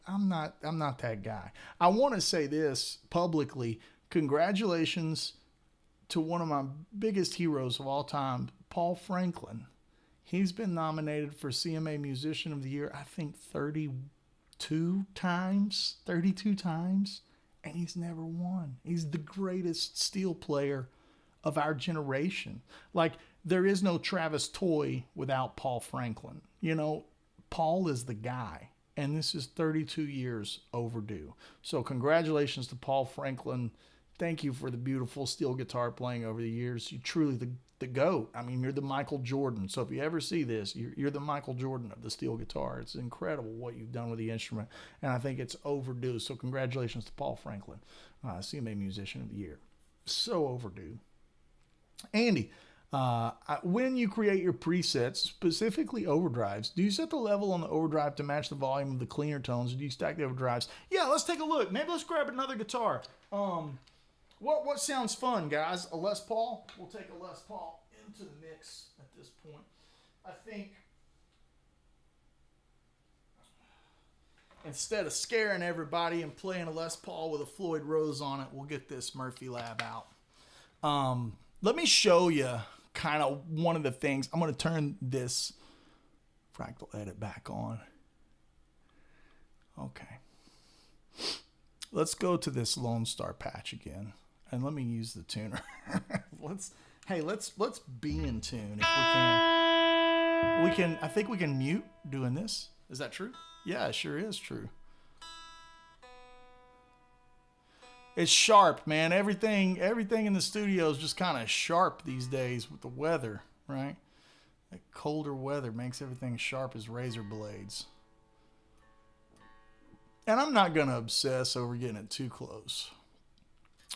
I'm not that guy. I want to say this publicly. Congratulations to one of my biggest heroes of all time, Paul Franklin. He's been nominated for CMA Musician of the Year, I think 32 times, and he's never won. He's the greatest steel player of our generation. Like, there is no Travis Toy without Paul Franklin. Paul is the guy, and this is 32 years overdue. So congratulations to Paul Franklin. Thank you for the beautiful steel guitar playing over the years. You're truly the GOAT. I mean, you're the Michael Jordan. So if you ever see this, you're the Michael Jordan of the steel guitar. It's incredible what you've done with the instrument, and I think it's overdue. So congratulations to Paul Franklin, CMA Musician of the Year. So overdue. Andy, when you create your presets, specifically overdrives, do you set the level on the overdrive to match the volume of the cleaner tones, or do you stack the overdrives? Yeah, let's take a look. Maybe let's grab another guitar. What sounds fun, guys? A Les Paul? We'll take a Les Paul into the mix at this point. I think instead of scaring everybody and playing a Les Paul with a Floyd Rose on it, we'll get this Murphy Lab out. Let me show you kind of one of the things. I'm going to turn this Fractal Edit back on. Okay. Let's go to this Lone Star patch again. And let me use the tuner. let's be in tune if we can. I think we can mute doing this. Is that true? Yeah, it sure is true. It's sharp, man. Everything in the studio is just kind of sharp these days with the weather, right? That colder weather makes everything sharp as razor blades. And I'm not going to obsess over getting it too close.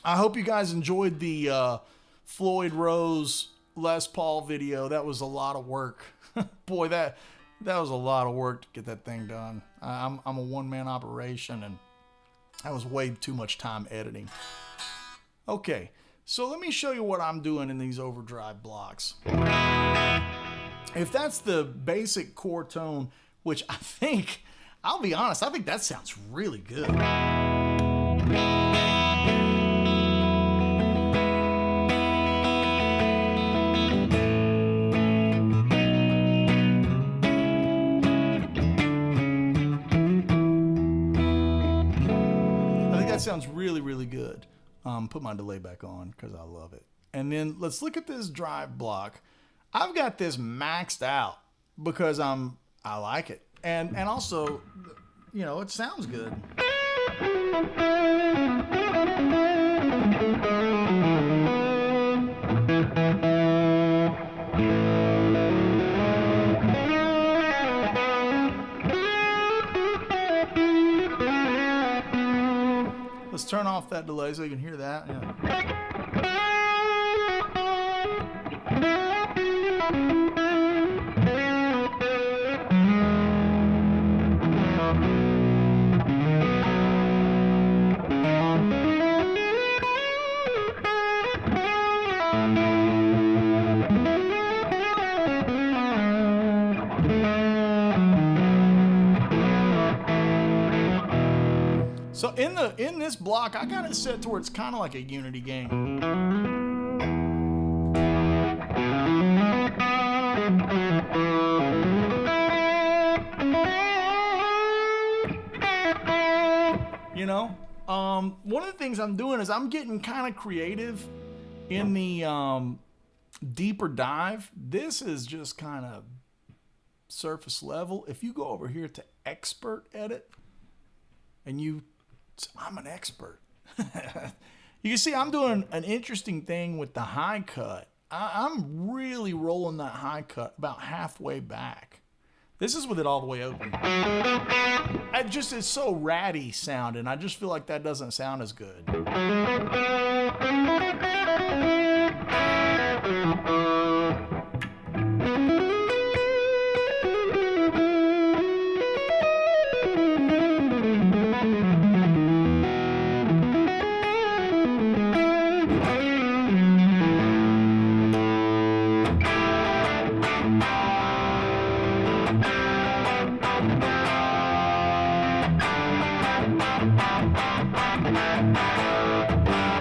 I hope you guys enjoyed the Floyd Rose Les Paul video. That was a lot of work. Boy, that was a lot of work to get that thing done. I'm a one-man operation, and that was way too much time editing. Okay, so let me show you what I'm doing in these overdrive blocks. If that's the basic core tone, which I think, I'll be honest, I think that sounds really good. Sounds really, really good. Put my delay back on because I love it. And then let's look at this drive block. I've got this maxed out because I like it. And also, it sounds good. let's turn off that delay so you can hear that. Yeah. So in this block, I got it set to where it's kind of like a unity game. You know, one of the things I'm doing is I'm getting kind of creative in the deeper dive. This is just kind of surface level. If you go over here to expert edit and I'm an expert. You can see I'm doing an interesting thing with the high cut. I'm really rolling that high cut about halfway back. This is with it all the way open. It's so ratty sounding. I just feel like that doesn't sound as good.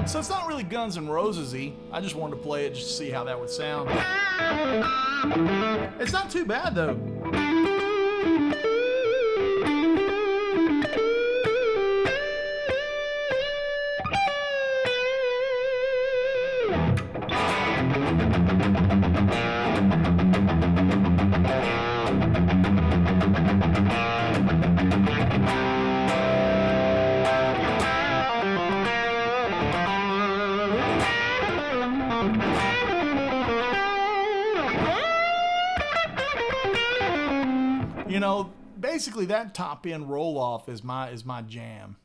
So it's not really Guns N' Roses-y. I just wanted to play it just to see how that would sound. It's not too bad though. You know, basically that top end roll off is my jam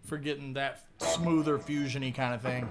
for getting that smoother fusion-y kind of thing.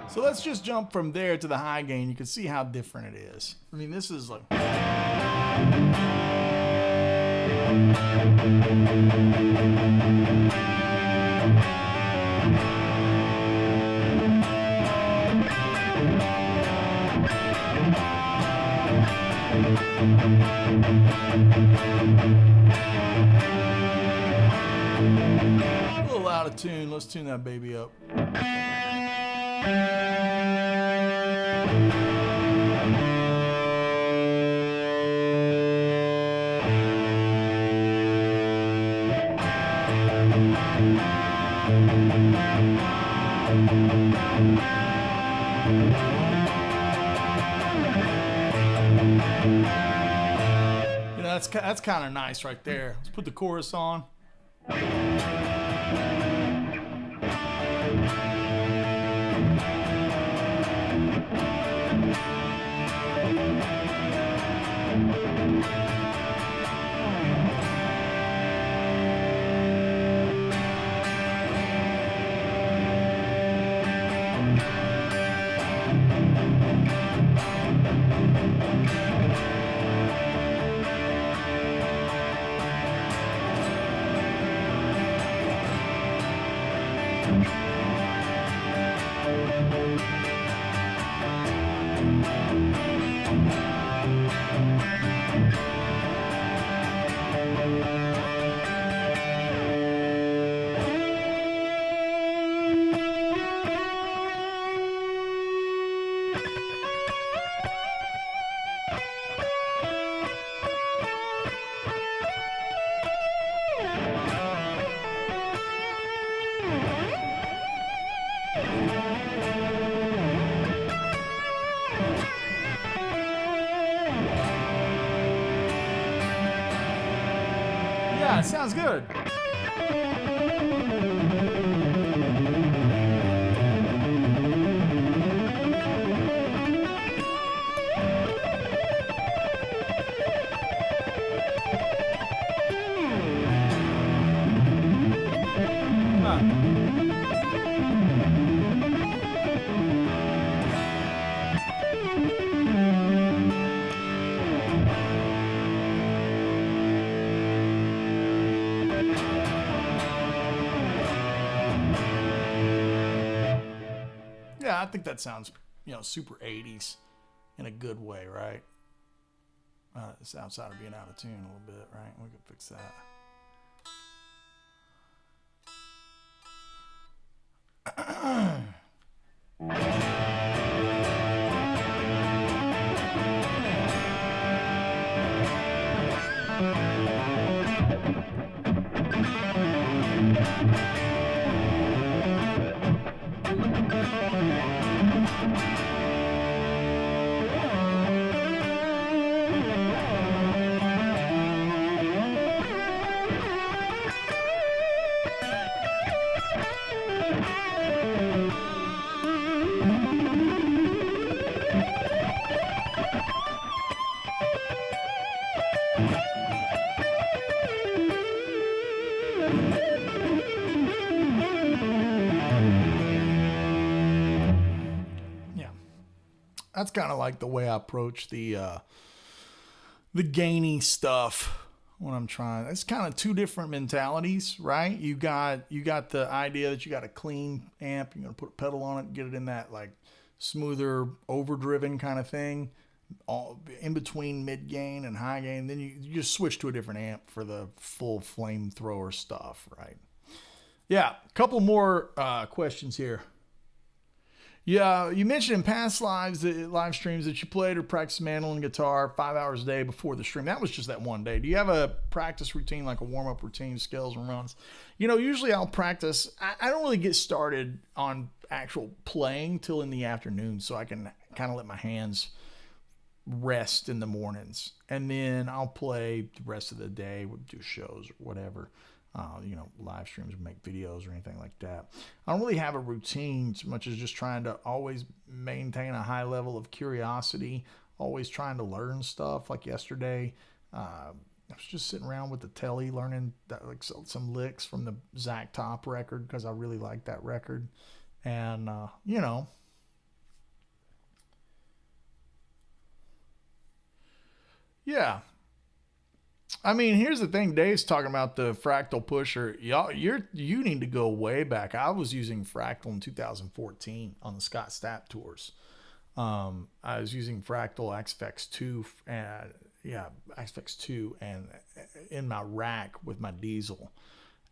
So let's just jump from there to the high gain. You can see how different it is. I mean, this is like... A little out of tune. Let's tune that baby up. You know, that's kind of nice right there. Let's put the chorus on. it sounds good. Yeah, I think that sounds, super 80s in a good way, right? It's outside of being out of tune a little bit, right? We can fix that. That's kind of like the way I approach the gainy stuff when I'm trying. It's kind of two different mentalities, right? You got the idea that you got a clean amp, you're gonna put a pedal on it, get it in that like smoother, overdriven kind of thing, all in between mid gain and high gain. Then you just switch to a different amp for the full flamethrower stuff, right? Yeah, a couple more questions here. Yeah, you mentioned in past live streams that you played or practiced mandolin guitar 5 hours a day before the stream. That was just that one day. Do you have a practice routine, like a warm-up routine, scales and runs? Usually I'll practice. I don't really get started on actual playing till in the afternoon, so I can kind of let my hands rest in the mornings. And then I'll play the rest of the day, we'll do shows or whatever. Live streams, make videos or anything like that. I don't really have a routine so much as just trying to always maintain a high level of curiosity, always trying to learn stuff. Like yesterday, I was just sitting around with the telly learning some licks from the Zach Top record because I really like that record. And, yeah. I mean, here's the thing. Dave's talking about the Fractal pusher. You need to go way back. I was using Fractal in 2014 on the Scott Stapp tours. I was using Fractal XFX2 and in my rack with my diesel.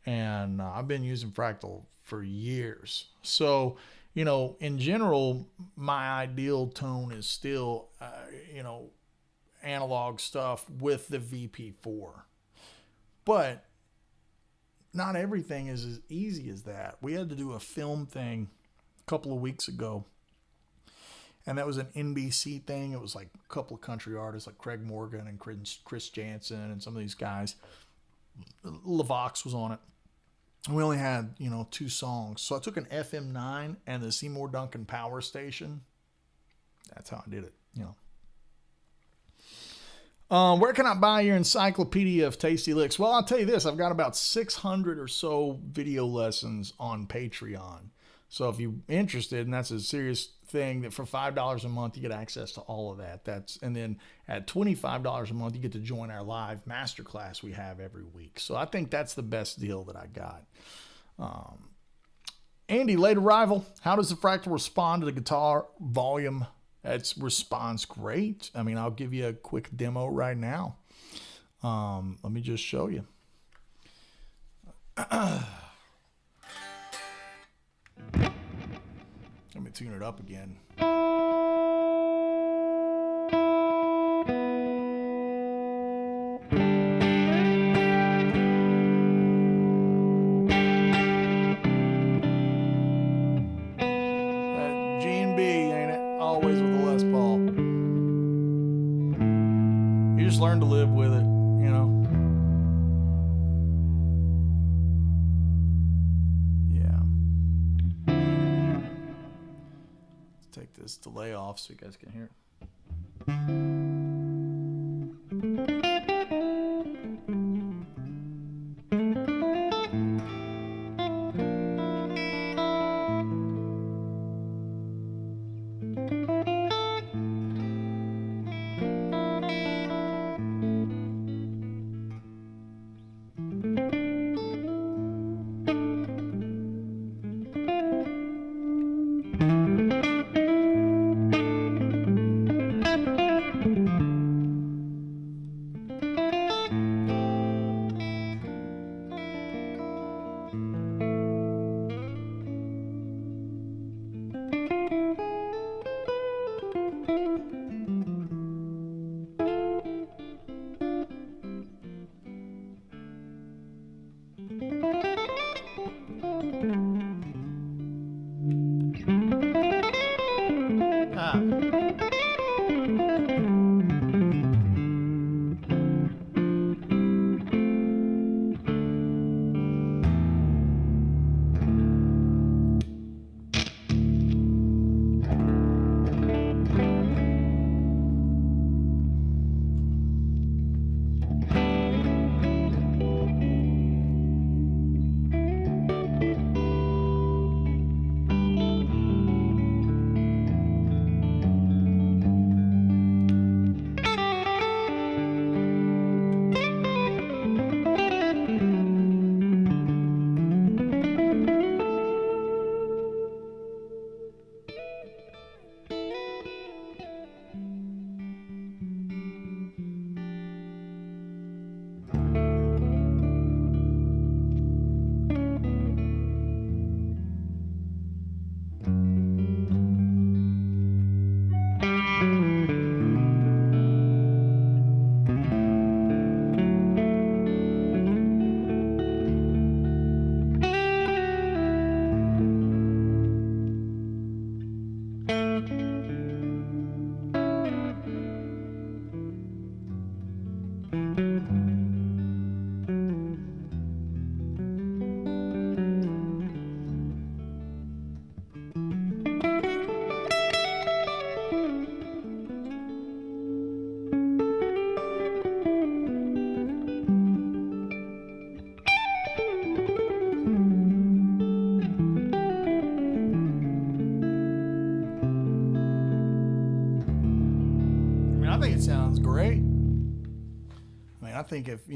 And I've been using Fractal for years. So, in general, my ideal tone is still, analog stuff with the VP4. But not everything is as easy as that. We had to do a film thing a couple of weeks ago, and that was an NBC thing. It was like a couple of country artists like Craig Morgan and Chris Jansen and some of these guys. LaVox was on it. And we only had, 2 songs. So I took an FM9 and the Seymour Duncan power station. That's how I did it, Where can I buy your encyclopedia of tasty licks? Well, I'll tell you this. I've got about 600 or so video lessons on Patreon. So if you're interested, and that's a serious thing, that for $5 a month, you get access to all of that. And then at $25 a month, you get to join our live masterclass we have every week. So I think that's the best deal that I got. Andy, late arrival. How does the Fractal respond to the guitar volume? It responds great. I mean, I'll give you a quick demo right now. Let me just show you. Let me tune it up again. G&B, ain't it? Always with the Les Paul. You just learn to live with it, take this delay off so you guys can hear it. I think it sounds great. I mean, I think if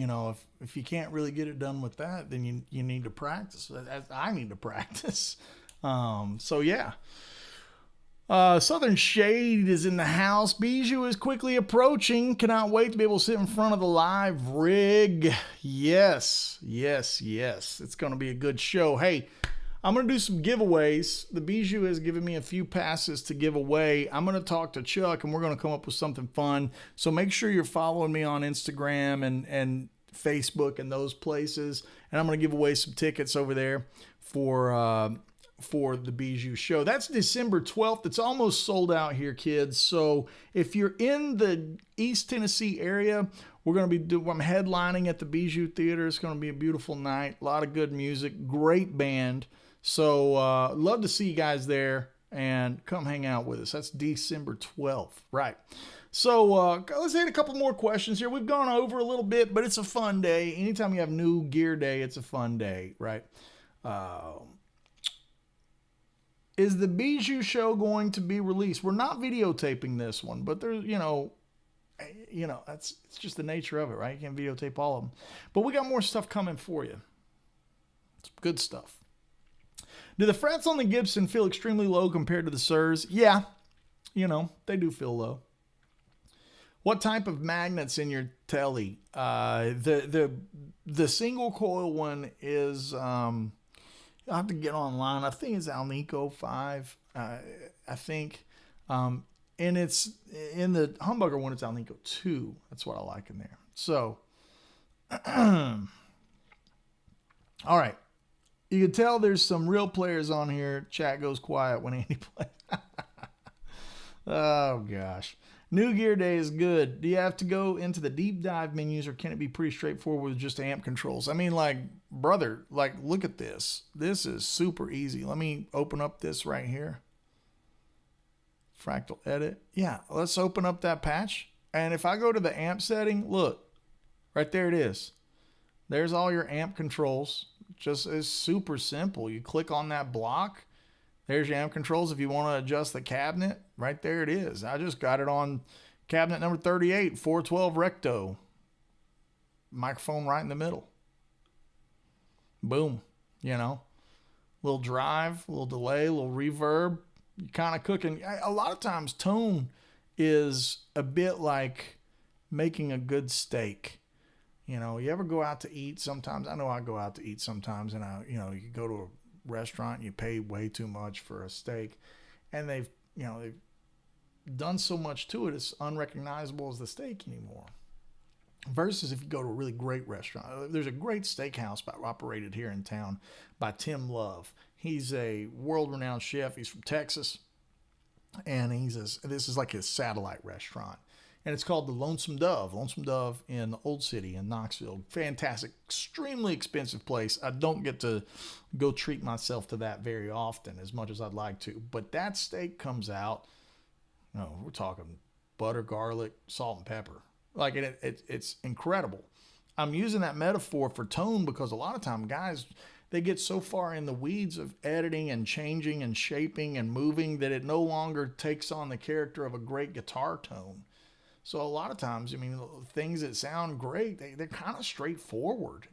you can't really get it done with that, then you need to practice. I need to practice. So yeah. Southern Shade is in the house. Bijou is quickly approaching. Cannot wait to be able to sit in front of the live rig. Yes. It's going to be a good show. Hey, I'm going to do some giveaways. The Bijou has given me a few passes to give away. I'm going to talk to Chuck, and we're going to come up with something fun. So make sure you're following me on Instagram and Facebook and those places. And I'm going to give away some tickets over there for the Bijou show. That's December 12th. It's almost sold out here, kids. So if you're in the East Tennessee area, we're going to be I'm headlining at the Bijou Theater. It's going to be a beautiful night. A lot of good music. Great band. So love to see you guys there and come hang out with us. That's December 12th. Right. So let's hit a couple more questions here. We've gone over a little bit, but it's a fun day. Anytime you have new gear day, it's a fun day, right? Is the Bijou show going to be released? We're not videotaping this one, but there's, it's just the nature of it, right? You can't videotape all of them. But we got more stuff coming for you. It's good stuff. Do the frets on the Gibson feel extremely low compared to the Sirs? Yeah, they do feel low. What type of magnets in your telly? The single coil one is, I'll have to get online. I think it's Alnico 5, I think. And it's in the humbucker one, it's Alnico 2. That's what I like in there. So, all right. You can tell there's some real players on here. Chat goes quiet when Andy plays. Oh, gosh. New gear day is good. Do you have to go into the deep dive menus, or can it be pretty straightforward with just amp controls? I mean, brother, look at this. This is super easy. Let me open up this right here. Fractal edit. Yeah, let's open up that patch. And if I go to the amp setting, look, right there it is. There's all your amp controls. Just is super simple. You click on that block. There's your amp controls. If you want to adjust the cabinet, right there it is. I just got it on cabinet number 38, 412 recto. Microphone right in the middle. Boom. You know, little drive, little delay, little reverb. You're kind of cooking. A lot of times tone is a bit like making a good steak. You know, you ever go out to eat sometimes? I know I go out to eat sometimes, and you go to a restaurant and you pay way too much for a steak, and they've done so much to it, it's unrecognizable as the steak anymore. Versus if you go to a really great restaurant. There's a great steakhouse operated here in town by Tim Love. He's a world-renowned chef. He's from Texas, and this is like his satellite restaurant. And it's called the Lonesome Dove. Lonesome Dove in the Old City in Knoxville. Fantastic, extremely expensive place. I don't get to go treat myself to that very often, as much as I'd like to. But that steak comes out, we're talking butter, garlic, salt, and pepper. Like it's incredible. I'm using that metaphor for tone because a lot of time guys, they get so far in the weeds of editing and changing and shaping and moving that it no longer takes on the character of a great guitar tone. So a lot of times, things that sound great, they're kind of straightforward,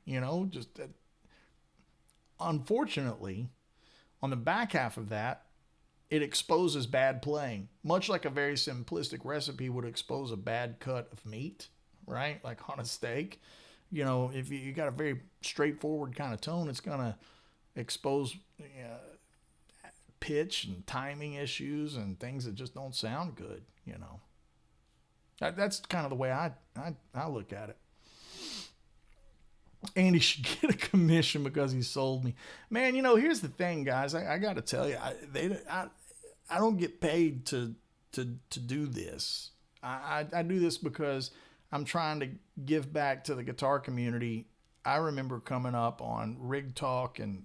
unfortunately, on the back half of that, it exposes bad playing, much like a very simplistic recipe would expose a bad cut of meat, right? Like on a steak. If you got a very straightforward kind of tone, it's going to expose pitch and timing issues and things that just don't sound good, That's kind of the way I look at it. Andy should get a commission because he sold me. Man, here's the thing, guys. I got to tell you, I don't get paid to do this. I do this because I'm trying to give back to the guitar community. I remember coming up on Rig Talk, and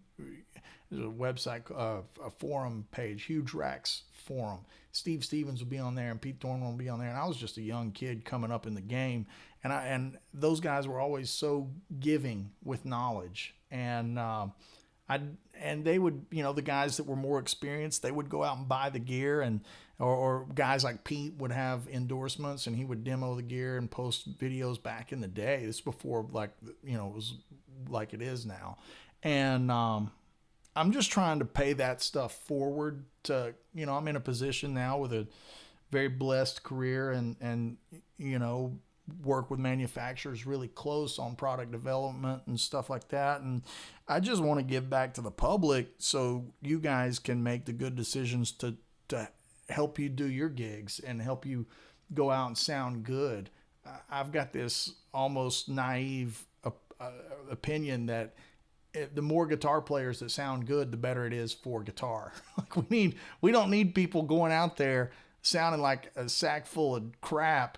there's a website, a forum page, Huge Racks Forum. Steve Stevens will be on there, and Pete Thorne will be on there. And I was just a young kid coming up in the game, and those guys were always so giving with knowledge. And they would, the guys that were more experienced, they would go out and buy the gear, or guys like Pete would have endorsements, and he would demo the gear and post videos back in the day. This is before it was like it is now. And I'm just trying to pay that stuff forward to, I'm in a position now with a very blessed career and work with manufacturers really close on product development and stuff like that. And I just want to give back to the public so you guys can make the good decisions to help you do your gigs and help you go out and sound good. I've got this almost naive opinion that the more guitar players that sound good, the better it is for guitar. We don't need people going out there sounding like a sack full of crap,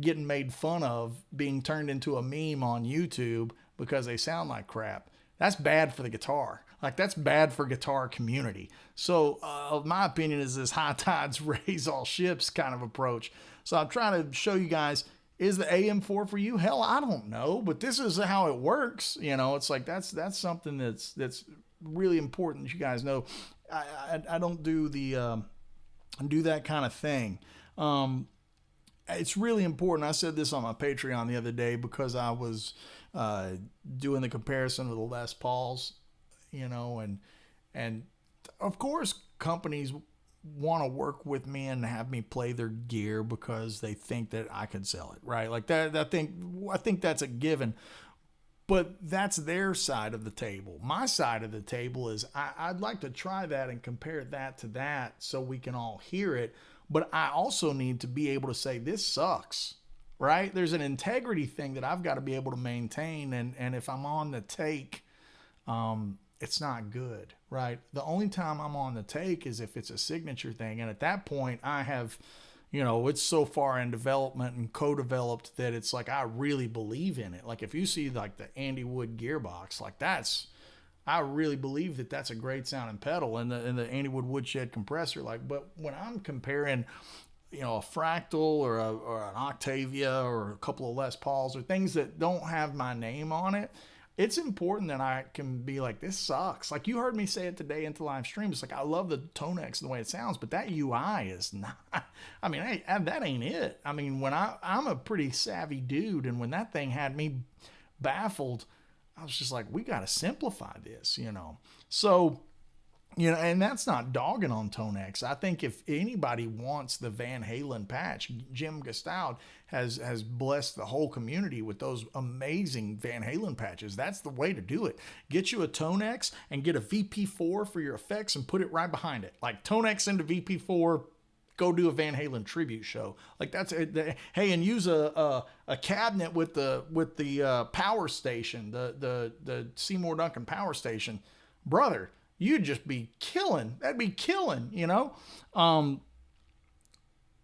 getting made fun of, being turned into a meme on YouTube because they sound like crap. That's bad for the guitar. That's bad for guitar community. So my opinion is this high tides raise all ships kind of approach. So I'm trying to show you guys, is the AM4 for you? Hell, I don't know, but this is how it works. It's like that's something that's really important that you guys know. I don't do that kind of thing. It's really important. I said this on my Patreon the other day because I was doing the comparison of the Les Pauls, and of course companies want to work with me and have me play their gear because they think that I could sell it, right? Like that. I think that's a given, but that's their side of the table. My side of the table is I'd like to try that and compare that to that so we can all hear it. But I also need to be able to say this sucks, right? There's an integrity thing that I've got to be able to maintain. And if I'm on the take, it's not good, right? The only time I'm on the take is if it's a signature thing. And at that point I have, it's so far in development and co-developed that it's like, I really believe in it. Like if you see like the Andy Wood gearbox, like that's I really believe that that's a great sounding pedal, and the Andy Wood Woodshed compressor. Like, but when I'm comparing, a Fractal or an Octavia or a couple of Les Pauls or things that don't have my name on it, it's important that I can be like, this sucks. Like you heard me say it today into live stream. It's like, I love the Tonex and the way it sounds, but that UI is not, I mean, hey, that ain't it. I mean, when I'm a pretty savvy dude, and when that thing had me baffled, I was just like, we got to simplify this, So, and that's not dogging on Tonex. I think if anybody wants the Van Halen patch, Jim Gustaud has blessed the whole community with those amazing Van Halen patches. That's the way to do it. Get you a Tonex and get a VP4 for your effects and put it right behind it. Like Tonex into VP4, go do a Van Halen tribute show. Like that's it. Hey, and use a cabinet with the power station, the Seymour Duncan power station, brother. You'd just be killing. That'd be killing,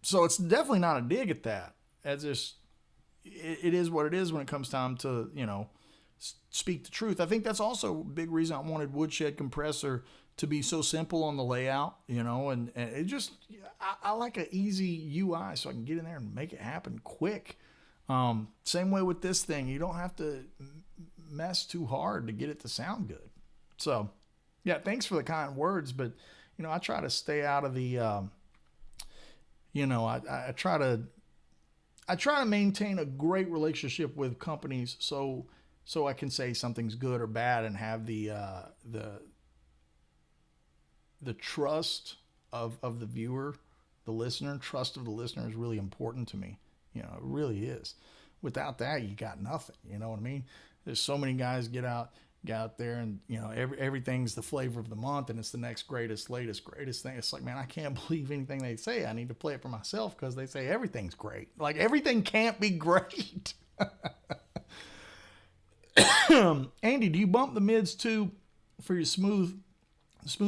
So it's definitely not a dig at that. It's just, it is what it is when it comes time to, speak the truth. I think that's also a big reason I wanted Woodshed compressor to be so simple on the layout, and it just, I like an easy UI so I can get in there and make it happen quick. Same way with this thing. You don't have to mess too hard to get it to sound good. So, yeah, thanks for the kind words, but I try to stay out of the I try to maintain a great relationship with companies so I can say something's good or bad and have the trust of the viewer, the listener. Trust of the listener is really important to me. It really is. Without that, you got nothing. You know what I mean? There's so many guys get out there and everything's the flavor of the month and it's the next latest thing. It's like, man, I can't believe anything they say. I need to play it for myself because they say everything's great. Like everything can't be great. Andy, do you bump the mids too for your smooth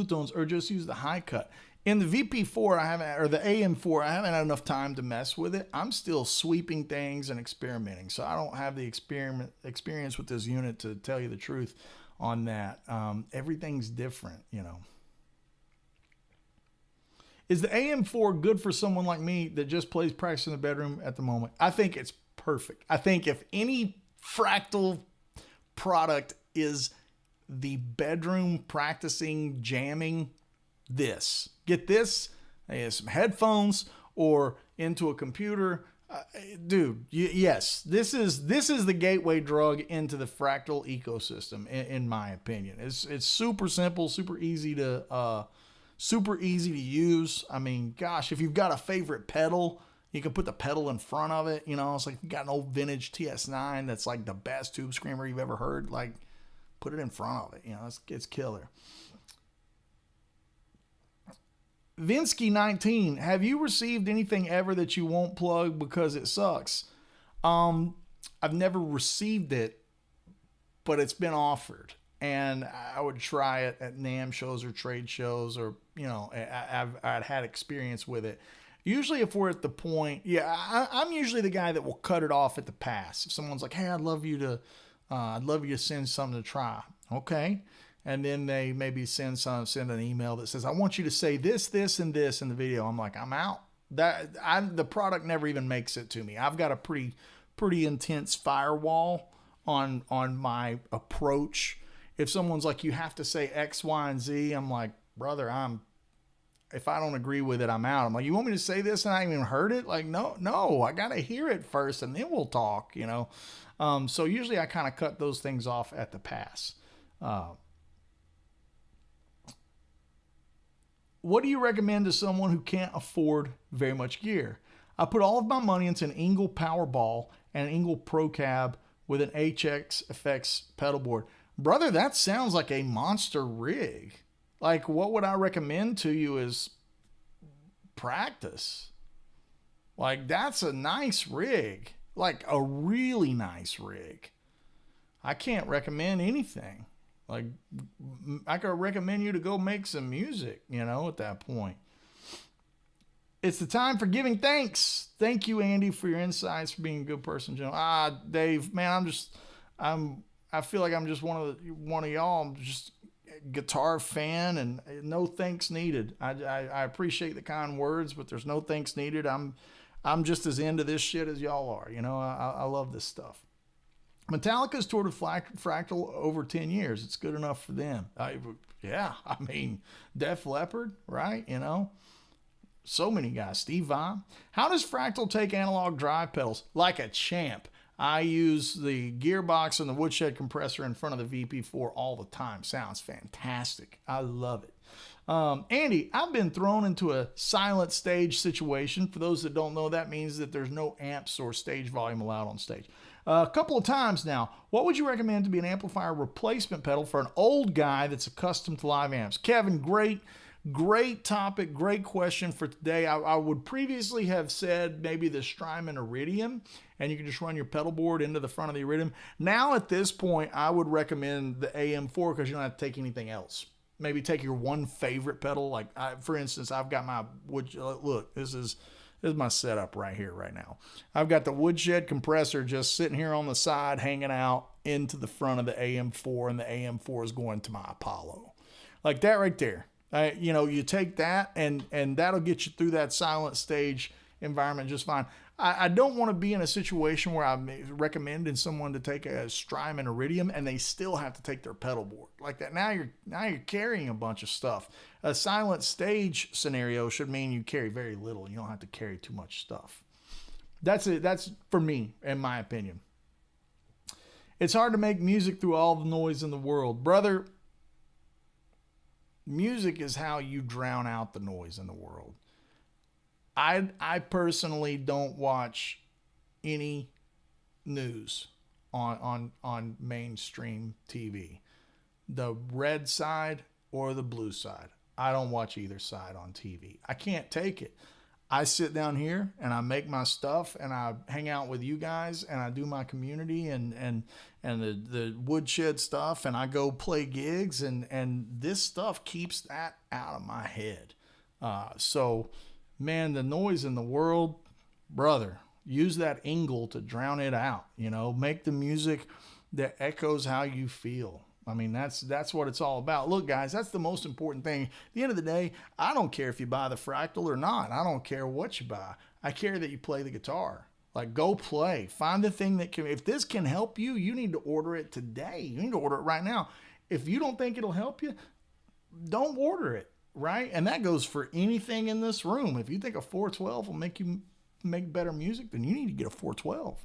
tones or just use the high cut? In the VP4 or the AM4, I haven't had enough time to mess with it. I'm still sweeping things and experimenting, so I don't have the experience with this unit to tell you the truth on that. Everything's different, Is the AM4 good for someone like me that just plays practice in the bedroom at the moment? I think it's perfect. I think if any Fractal product is the bedroom practicing, jamming, get this, some headphones or into a computer, dude. Yes, this is the gateway drug into the Fractal ecosystem, in my opinion. It's super simple, super easy to use. I mean, gosh, if you've got a favorite pedal, you can put the pedal in front of it. It's like you got an old vintage TS9 that's like the best tube screamer you've ever heard. Like, put it in front of it. It's killer. Vinsky 19, have you received anything ever that you won't plug because it sucks? I've never received it, but it's been offered, and I would try it at NAMM shows or trade shows, or I'd had experience with it. Usually, if we're at the point, I'm usually the guy that will cut it off at the pass. If someone's like, "Hey, I'd love you to send something to try," okay. And then they maybe send an email that says, I want you to say this, this, and this in the video. I'm like, I'm out. The product never even makes it to me. I've got a pretty intense firewall on my approach. If someone's like, you have to say X, Y, and Z, I'm like, brother, if I don't agree with it, I'm out. I'm like, you want me to say this and I haven't even heard it? Like, no, I got to hear it first and then we'll talk, So usually I kind of cut those things off at the pass. What do you recommend to someone who can't afford very much gear? I put all of my money into an Engel Powerball and an Engel Pro Cab with an HX Effects pedal board. Brother, that sounds like a monster rig. Like, what would I recommend to you is practice. Like, that's a nice rig. Like, a really nice rig. I can't recommend anything. Like, I could recommend you to go make some music, at that point. It's the time for giving thanks. Thank you, Andy, for your insights, for being a good person, Dave, man, I feel like I'm just one of y'all. I'm just guitar fan, and no thanks needed. I appreciate the kind words, but there's no thanks needed. I'm just as into this shit as y'all are. You know, I love this stuff. Metallica's toured with Fractal over 10 years. It's good enough for them. I mean, Def Leppard, right? You know, so many guys. Steve Vai. How does Fractal take analog drive pedals? Like a champ. I use the gearbox and the Woodshed compressor in front of the VP4 all the time. Sounds fantastic. I love it. Andy, I've been thrown into a silent stage situation. For those that don't know, that means that there's no amps or stage volume allowed on stage. A couple of times now. What would you recommend to be an amplifier replacement pedal for an old guy that's accustomed to live amps? Kevin, great topic, great question for today. I would previously have said maybe the Strymon Iridium, and you can just run your pedal board into the front of the Iridium. Now at this point, I would recommend the AM4 because you don't have to take anything else. Maybe take your one favorite pedal. Like, for instance, I've got my look. This is my setup right here, right now. I've got the Woodshed compressor just sitting here on the side, hanging out into the front of the AM4, and the AM4 is going to my Apollo, like that right there. You take that, and that'll get you through that silent stage environment just fine. I don't want to be in a situation where I'm recommending someone to take a Strymon Iridium and they still have to take their pedal board like that. Now you're carrying a bunch of stuff. A silent stage scenario should mean you carry very little. You don't have to carry too much stuff. That's it. That's for me, in my opinion. It's hard to make music through all the noise in the world, brother. Music is how you drown out the noise in the world. I personally don't watch any news on mainstream TV, the red side or the blue side. I don't watch either side on TV. I can't take it. I sit down here and I make my stuff and I hang out with you guys and I do my community and the Woodshed stuff, and I go play gigs, and this stuff keeps that out of my head. So man, the noise in the world, brother, use that Ingle to drown it out. Make the music that echoes how you feel. I mean, that's what it's all about. Look, guys, that's the most important thing. At the end of the day, I don't care if you buy the Fractal or not. I don't care what you buy. I care that you play the guitar. Like, go play. Find the thing that can, if this can help you, you need to order it today. You need to order it right now. If you don't think it'll help you, don't order it. Right? And that goes for anything in this room. If you think a 412 will make you make better music, then you need to get a 412.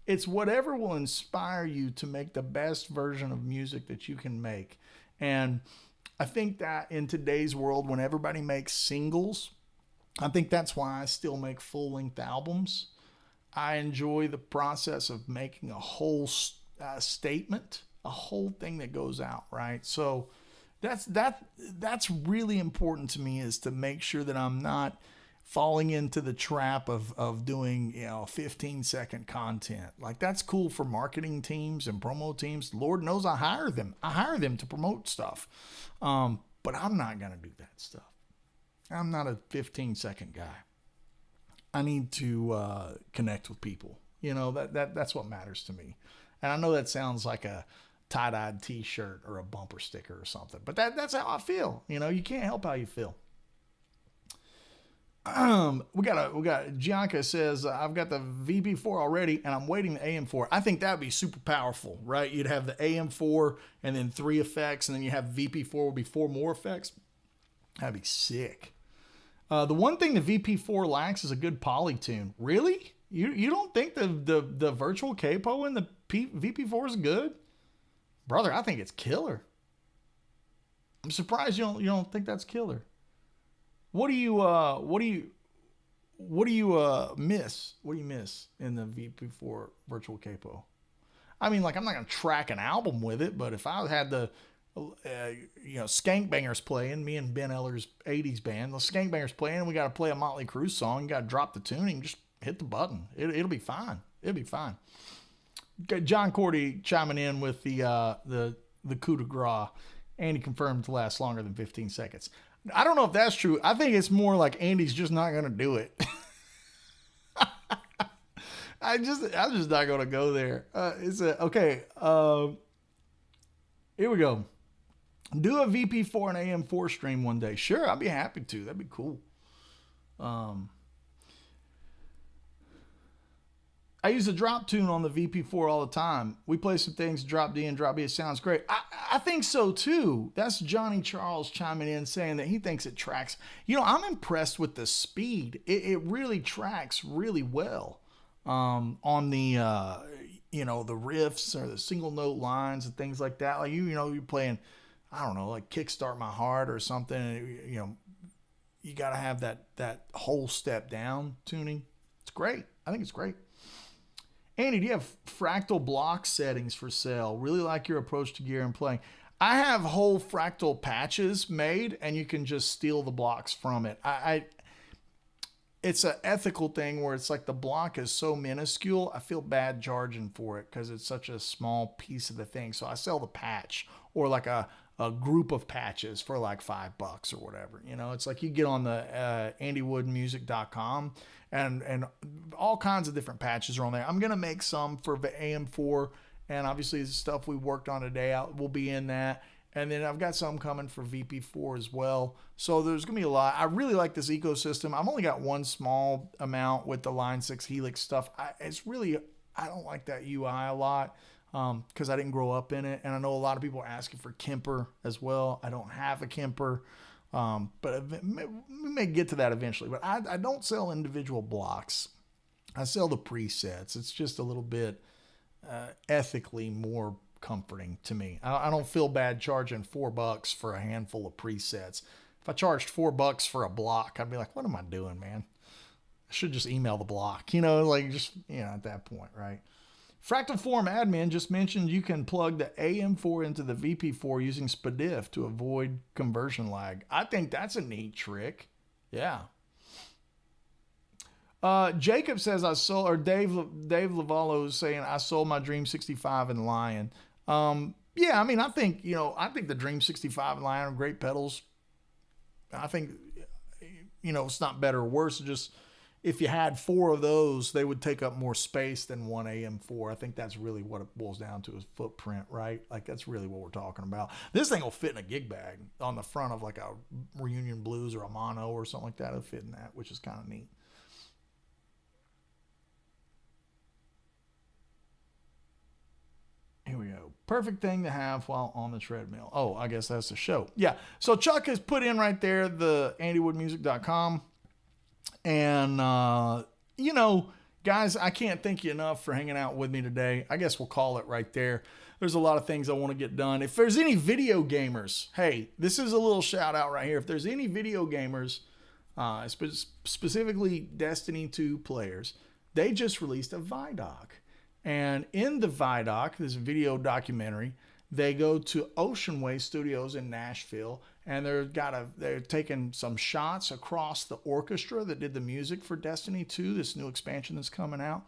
It's whatever will inspire you to make the best version of music that you can make. And I think that in today's world, when everybody makes singles, I think that's why I still make full-length albums. I enjoy the process of making a whole statement, a whole thing that goes out, right? So that's really important to me, is to make sure that I'm not falling into the trap of doing 15-second content. Like, that's cool for marketing teams and promo teams. Lord knows I hire them to promote stuff, but I'm not gonna do that stuff. I'm not a 15-second guy. I need to connect with people. That's what matters to me. And I know that sounds like a tie-dyed t-shirt or a bumper sticker or something, but that's how I feel. You can't help how you feel. We got Gianca says, I've got the VP4 already and I'm waiting the AM4. I think that'd be super powerful, right? You'd have the AM4 and then 3 effects, and then you have VP4 would be 4 more effects. That'd be sick. The one thing the VP4 lacks is a good polytune. Really? You don't think the virtual capo in the VP4 is good? Brother, I think it's killer. I'm surprised you don't think that's killer. What do you miss? What do you miss in the VP4 virtual capo? I mean, like, I'm not gonna track an album with it, but if I had the Skank Bangers playing, me and Ben Eller's 80s band, the Skank Bangers playing, and we got to play a Motley Crue song, you got to drop the tuning, just hit the button. It'll be fine. It'll be fine. John Cordy chiming in with the coup de grace. Andy confirmed to last longer than 15 seconds. I don't know if that's true. I think it's more like Andy's just not going to do it. I'm just not going to go there. Okay. Here we go. Do a VP4 and AM4 stream one day. Sure, I'd be happy to. That'd be cool. I use a drop tune on the VP4 all the time. We play some things, drop D and drop B. It sounds great. I think so too. That's Johnny Charles chiming in saying that he thinks it tracks. I'm impressed with the speed. It really tracks really well on the, the riffs or the single note lines and things like that. Like, you're playing, I don't know, like Kickstart My Heart or something. You got to have that whole step down tuning. It's great. I think it's great. Andy, do you have fractal block settings for sale? Really like your approach to gear and playing. I have whole fractal patches made, and you can just steal the blocks from it. It's an ethical thing where it's like the block is so minuscule, I feel bad charging for it because it's such a small piece of the thing. So I sell the patch or like a group of patches for like $5 or whatever. It's like you get on the andywoodmusic.com and all kinds of different patches are on there. I'm going to make some for the AM4, and obviously the stuff we worked on today will be in that. And then I've got some coming for VP4 as well. So there's going to be a lot. I really like this ecosystem. I've only got one small amount with the Line 6 Helix stuff. I don't like that UI a lot because I didn't grow up in it. And I know a lot of people are asking for Kemper as well. I don't have a Kemper. But we may get to that eventually. But I don't sell individual blocks. I sell the presets. It's just a little bit ethically more comforting to me. I don't feel bad charging $4 for a handful of presets. If I charged $4 for a block, I'd be like, what am I doing, man? I should just email the block, at that point, right? Fractal Forum admin just mentioned you can plug the AM4 into the VP4 using SPDIF to avoid conversion lag. I think that's a neat trick. Yeah. Jacob says Dave Lavallo is saying I sold my Dream 65 and Lion. Yeah, I think the Dream 65 and Lion are great pedals. I think, it's not better or worse. It's just if you had 4 of those, they would take up more space than one AM4. I think that's really what it boils down to is footprint, right? Like that's really what we're talking about. This thing will fit in a gig bag on the front of like a Reunion Blues or a Mono or something like that. It'll fit in that, which is kind of neat. Here we go. Perfect thing to have while on the treadmill. Oh, I guess that's the show. Yeah. So Chuck has put in right there the andywoodmusic.com. And, guys, I can't thank you enough for hanging out with me today. I guess we'll call it right there. There's a lot of things I want to get done. If there's any video gamers, hey, this is a little shout out right here. If there's any video gamers, specifically Destiny 2 players, they just released a Vidoc. And in the Vidoc, this video documentary, they go to Ocean Way Studios in Nashville, and they're taking some shots across the orchestra that did the music for Destiny 2, this new expansion that's coming out.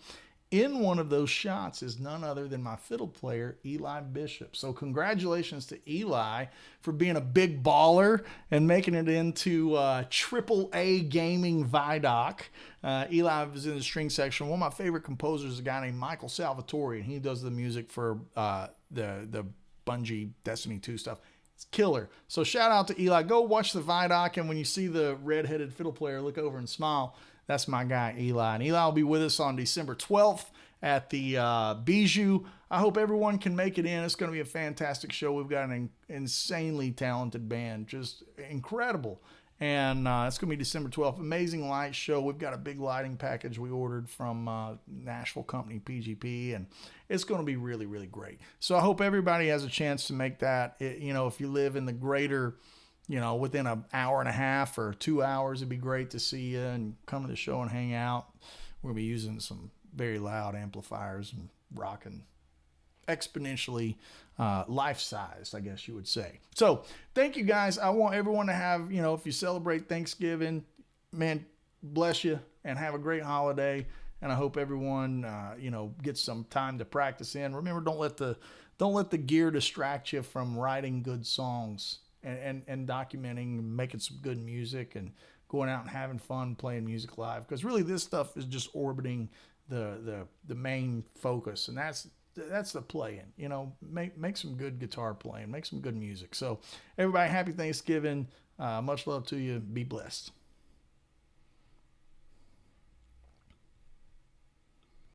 In one of those shots is none other than my fiddle player, Eli Bishop. So congratulations to Eli for being a big baller and making it into AAA gaming Vidoc. Eli was in the string section. One of my favorite composers is a guy named Michael Salvatore, and he does the music for the Bungie Destiny 2 stuff. It's killer. So shout out to Eli. Go watch the Vidoc, and when you see the red-headed fiddle player, look over and smile. That's my guy, Eli. And Eli will be with us on December 12th at the Bijou. I hope everyone can make it in. It's going to be a fantastic show. We've got an insanely talented band. Just incredible. And it's going to be December 12th. Amazing light show. We've got a big lighting package we ordered from Nashville company PGP. And it's going to be really, really great. So I hope everybody has a chance to make that. If you live in the greater... within an hour and a half or 2 hours, it'd be great to see you and come to the show and hang out. We're going to be using some very loud amplifiers and rocking exponentially life-sized, I guess you would say. So thank you, guys. I want everyone to have, if you celebrate Thanksgiving, man, bless you and have a great holiday. And I hope everyone, gets some time to practice in. Remember, don't let the gear distract you from writing good songs. And documenting, and making some good music, and going out and having fun playing music live. Because really, this stuff is just orbiting the main focus, and that's that's the playing. You know, make some good guitar playing, make some good music. So everybody, happy Thanksgiving. Much love to you. Be blessed.